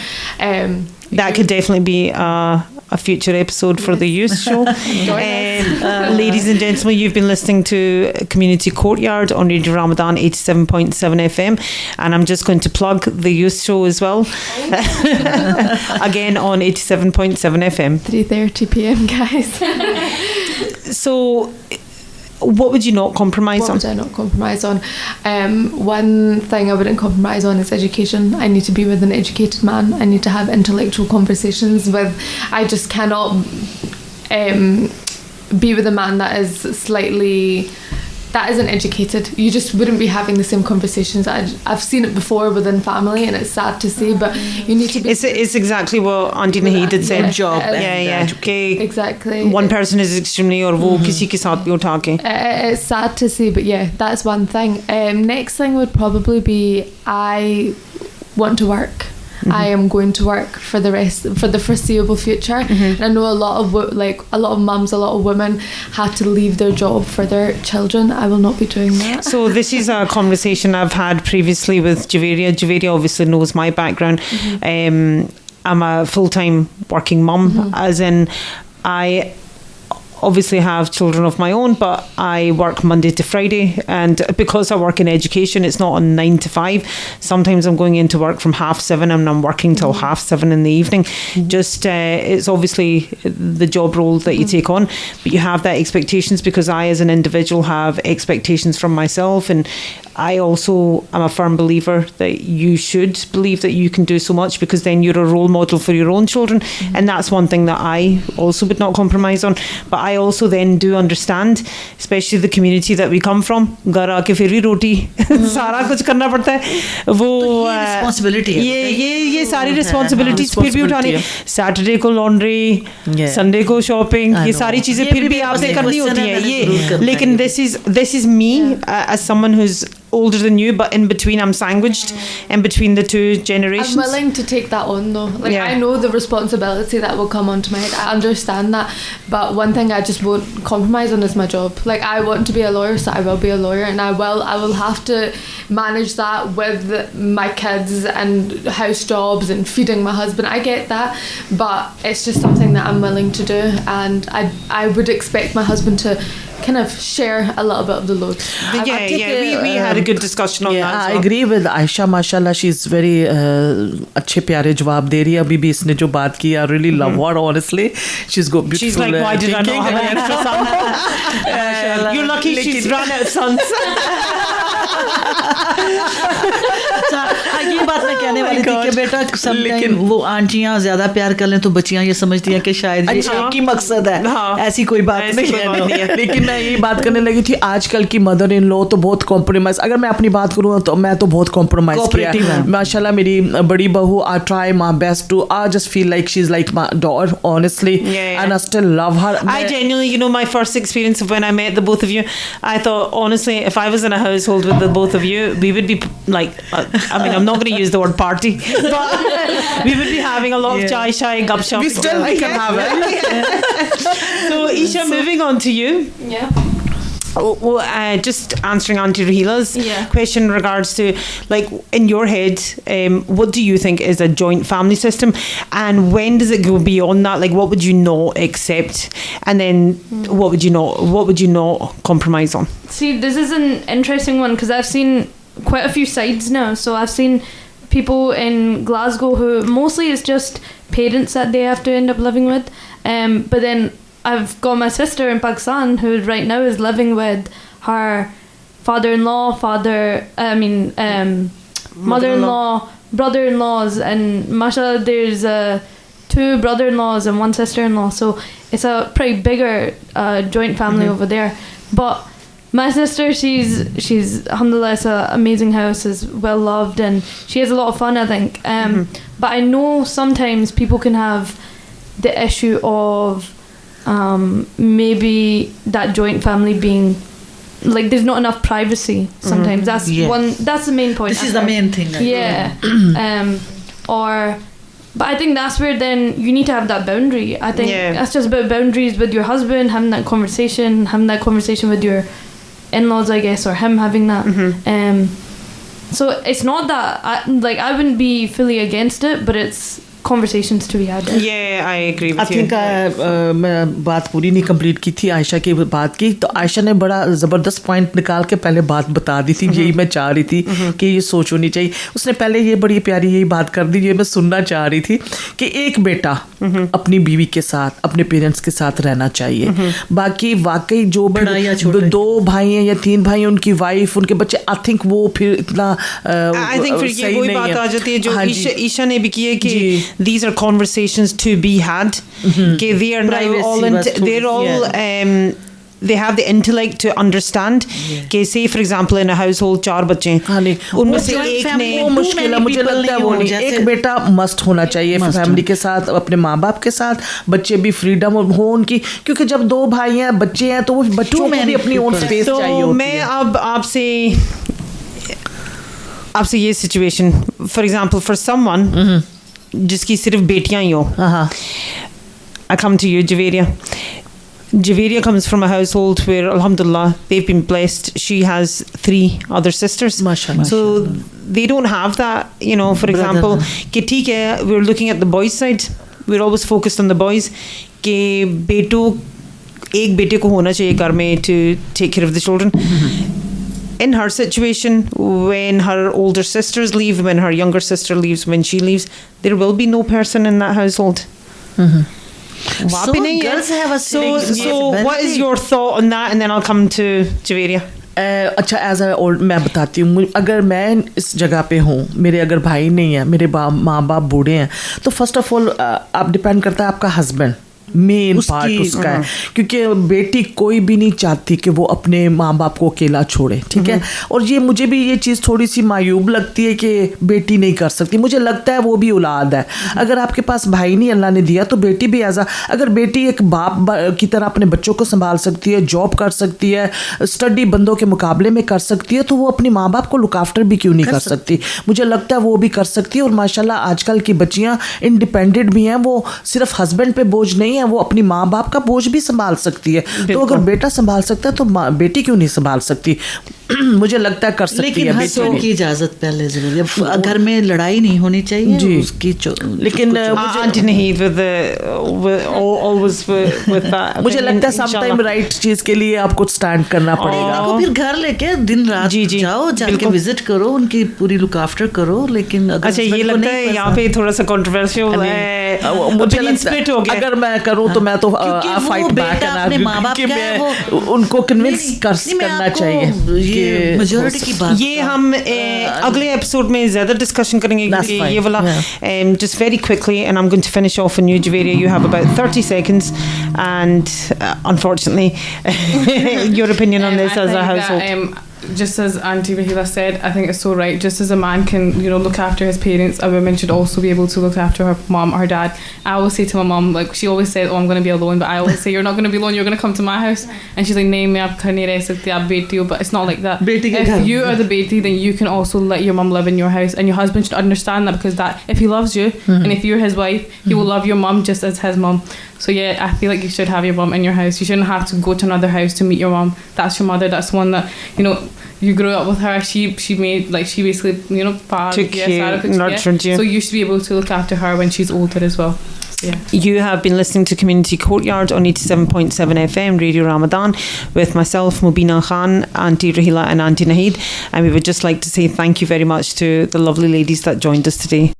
That could definitely be a future episode for the youth show. Ladies and gentlemen, you've been listening to Community Courtyard on Radio Ramadan 87.7 FM, and I'm just going to plug the youth show as well. Again on 87.7 FM. 3:30 p.m. guys. So what would you not compromise on? What would I not compromise on? One thing I wouldn't compromise on is education. I need to be with an educated man. I need to have intellectual conversations with. I just cannot be with a man that isn't educated. You just wouldn't be having the same conversations. I've seen it before within family, and it's sad to see, but you need to be... It's exactly what Aunty Naheed had said. Job. Okay. Exactly. One person is extremely और वो किसी के साथ भी उठा के. It's sad to see, but that's one thing. Next thing would probably be I want to work. I am going to work for the foreseeable future. And I know a lot of mums, a lot of women had to leave their job for their children. I will not be doing that. So this is a conversation I've had previously with Javeria. Javeria obviously knows my background. I'm a full-time working mum, as in I obviously have children of my own, but I work Monday to Friday, and because I work in education, it's not on 9 to 5. Sometimes I'm going into work from 7:30 and I'm working till 7:30 in the evening. Just it's obviously the job role that you take on, but you have that expectations because I as an individual have expectations from myself, and I also am a firm believer that you should believe that you can do so much, because then you're a role model for your own children. And that's one thing that I also would not compromise on. But I also then do understand, especially the community that we come from, घर आके फिर भी रोटी सारा कुछ करना पड़ता है, वो responsibility है, ये सारी responsibilities फिर भी उठानी, Saturday को laundry, Sunday को shopping, ये सारी चीजें फिर भी आपसे करनी होती हैं ये. लेकिन this is me as someone who's older than you, but in between I'm sandwiched in between the two generations. I'm willing to take that on though. I know the responsibility that will come onto my head. I understand that, but one thing I just won't compromise on is my job. I want to be a lawyer, so I will be a lawyer, and I will have to manage that with my kids and house jobs and feeding my husband. I get that, but it's just something that I'm willing to do, and I would expect my husband to kind of share a little bit of the load. We had a good discussion on that. I agree with Aisha. Mashallah, she's very अच्छे प्यारे जवाब दे रही है. अभी भी इसने जो बात की, I really love her. Honestly, she's got beautiful. She's like, why did I not have an extra son? You're lucky she's run out of sons. ये बात मैं कहने वाली थी कि बेटा समटाइम वो आंटियां ज्यादा प्यार कर लें तो बच्चियां ये समझती हैं कि शायद ये एक ही मकसद है. ऐसी कोई बात नहीं है. लेकिन मैं ये बात करने लगी थी, आजकल की मदर इन लॉ तो बहुत कॉम्प्रोमाइज. अगर मैं अपनी बात करूँ तो मैं तो बहुत कॉम्प्रोमाइज किया. माशाल्लाह मेरी बड़ी बहू, I try my best to, I just feel like she's like my daughter, honestly, and I still love her. I genuinely, my first experience of when I met the both of you, I thought honestly, if I was in a household with the both of you, we would be like, I'm not going to use the word party, but we would be having a lot of chai shai gup shop. We still can have it. So Isha, moving on to you. Yeah. Well, just answering Aunty Rahila's question in regards to, like, in your head, what do you think is a joint family system, and when does it go beyond that? Like, what would you not accept, and then what would you not compromise on? See, this is an interesting one because I've seen quite a few sides now. So I've seen people in Glasgow who mostly it's just parents that they have to end up living with, but then I've got my sister in Pakistan who right now is living with her father-in-law, mother-in-law, brother-in-laws, and mashallah there's 2 brother-in-laws and 1 sister-in-law, so it's a pretty bigger joint family over there. But my sister, she's alhamdulillah, it's an amazing house, is well loved, and she has a lot of fun, I think. But I know sometimes people can have the issue of maybe that joint family being like there's not enough privacy sometimes. That's the main point. This is the main thing. But I think that's where then you need to have that boundary. I think that's just about boundaries with your husband, having that conversation with your in-laws, I guess, or him having that. So it's not that I wouldn't be fully against it, but it's conversations to be had. Yeah, I agree with you. I think मैं बात पूरी नहीं complete की थी आयशा की बात की, तो आयशा ने बड़ा ज़बरदस्त पॉइंट निकाल के पहले बात बता दी थी, यही मैं चाह रही थी कि ये सोच होनी चाहिए. उसने पहले ये बड़ी प्यारी यही बात कर दी, ये मैं सुनना चाह रही थी कि एक बेटा अपनी बीवी के साथ अपने पेरेंट्स के साथ रहना चाहिए. बाकी वाकई जो 2 भाई हैं या 3 भाई हैं, उनकी वाइफ, उनके बच्चे, आई थिंक वो फिर इतना आई थिंक फिर ये वही बात आ जाती है जो ईशा ने भी की है कि these are conversations to be had. Okay, they are now all they have the intellect to understand. Okay, say for example in a household 4 बच्चे हैं, उनमें से एक ने वो मुश्किल है, मुझे लगता है वो नहीं. एक बेटा मस्ट होना चाहिए फैमिली के साथ, अपने माँ बाप के साथ, बच्चे भी फ्रीडम हो उनकी, क्योंकि जब 2 भाई हैं, बच्चे हैं, तो वो बच्चों में भी अपनी ओन स्पेस चाहिए होती है. मैं अब आपसे ये situation, for example for someone जिसकी सिर्फ बेटियां ही हो, I come to you, Javeria comes from a household where alhamdulillah they've been blessed. She has 3 other sisters, mashallah. So they don't have that, you know, for example कि ठीक है, we're looking at the boys side, we're always focused on the boys कि एक बेटे को होना चाहिए घर में to take care of the children. In her situation, when her older sisters leave, when her younger sister leaves, when she leaves, there will be no person in that household. So girls have a so what is your thought on that, and then I'll come to Javeria. अच्छा, as a old मैं बताती हूँ, अगर मैं इस जगह पे हूँ, मेरे अगर भाई नहीं है, मेरे माँ बाप बूढ़े हैं, तो फर्स्ट ऑफ ऑल आप डिपेंड करता है आपका हस्बैंड, मेन पार्ट उसका है, क्योंकि बेटी कोई भी नहीं चाहती कि वो अपने माँ बाप को अकेला छोड़े. ठीक है, और ये मुझे भी ये चीज़ थोड़ी सी मायूब लगती है कि बेटी नहीं कर सकती. मुझे लगता है वो भी औलाद है. अगर आपके पास भाई नहीं अल्लाह ने दिया, तो बेटी भी अगर बेटी एक बाप की तरह अपने बच्चों को संभाल सकती है, जॉब कर सकती है, स्टडी बंदों के मुकाबले में कर सकती है, तो वो अपनी माँ बाप को लुक आफ्टर भी क्यों नहीं कर सकती. मुझे लगता है वो भी कर सकती है. और माशाल्लाह आजकल की बच्चियाँ इंडिपेंडेंट भी हैं, वो सिर्फ हस्बैंड पे बोझ नहीं है, वो अपनी माँ बाप का बोझ भी संभाल सकती है. तो अगर बेटा संभाल सकता है, तो बेटी क्यों नहीं संभाल सकती. मुझे लगता है कर सकती लेकिन है. लेकिन की इजाजत पहले जरूरी है, घर में लड़ाई नहीं होनी चाहिए जी उसकी. लेकिन Aunty Naheed always with that. मुझे लगता है समटाइम राइट चीज के लिए आपको स्टैंड करना पड़ेगा. आपको फिर घर लेके दिन रात जाओ, जाके विजिट करो, उनकी पूरी लुक आफ्टर करो. लेकिन अच्छा, ये लगता है यहाँ पे थोड़ा सा कंट्रोवर्शियल है, मुझे लगता है अगर मैं करूँ तो मैं तो फाइट बैक अपने माँ बाप कि मैं उनको कन्विंस करना चाहिए. मेजॉरिटी की बात ये हम अगले एपिसोड में ज़्यादा डिस्कशन करेंगे, क्योंकि ये वाला just very quickly, and I'm going to finish off on you, Javeria. You have about 30 seconds, and unfortunately your opinion on this as a household. just as Aunty Rahila said, I think it's so right. Just as a man can, look after his parents, a woman should also be able to look after her mom or her dad. I always say to my mom, like, she always said, oh, I'm going to be alone, but I always say, you're not going to be alone, you're going to come to my house. And she's like, nahi, main aap ghar nahi reh sakti, aap beti ho. But it's not like that. If you are the beti, then you can also let your mom live in your house, and your husband should understand that, because that if he loves you and if you're his wife, he will love your mom just as his mom. So yeah, I feel like you should have your mom in your house. You shouldn't have to go to another house to meet your mom. That's your mother. That's the one that you grew up with her. She made, like, she basically took you, nurtured you. So you should be able to look after her when she's older as well. So, yeah. You have been listening to Community Courtyard on 87.7 FM Radio Ramadan with myself, Mobina Khan, Aunty Rahila and Aunty Naheed, and we would just like to say thank you very much to the lovely ladies that joined us today.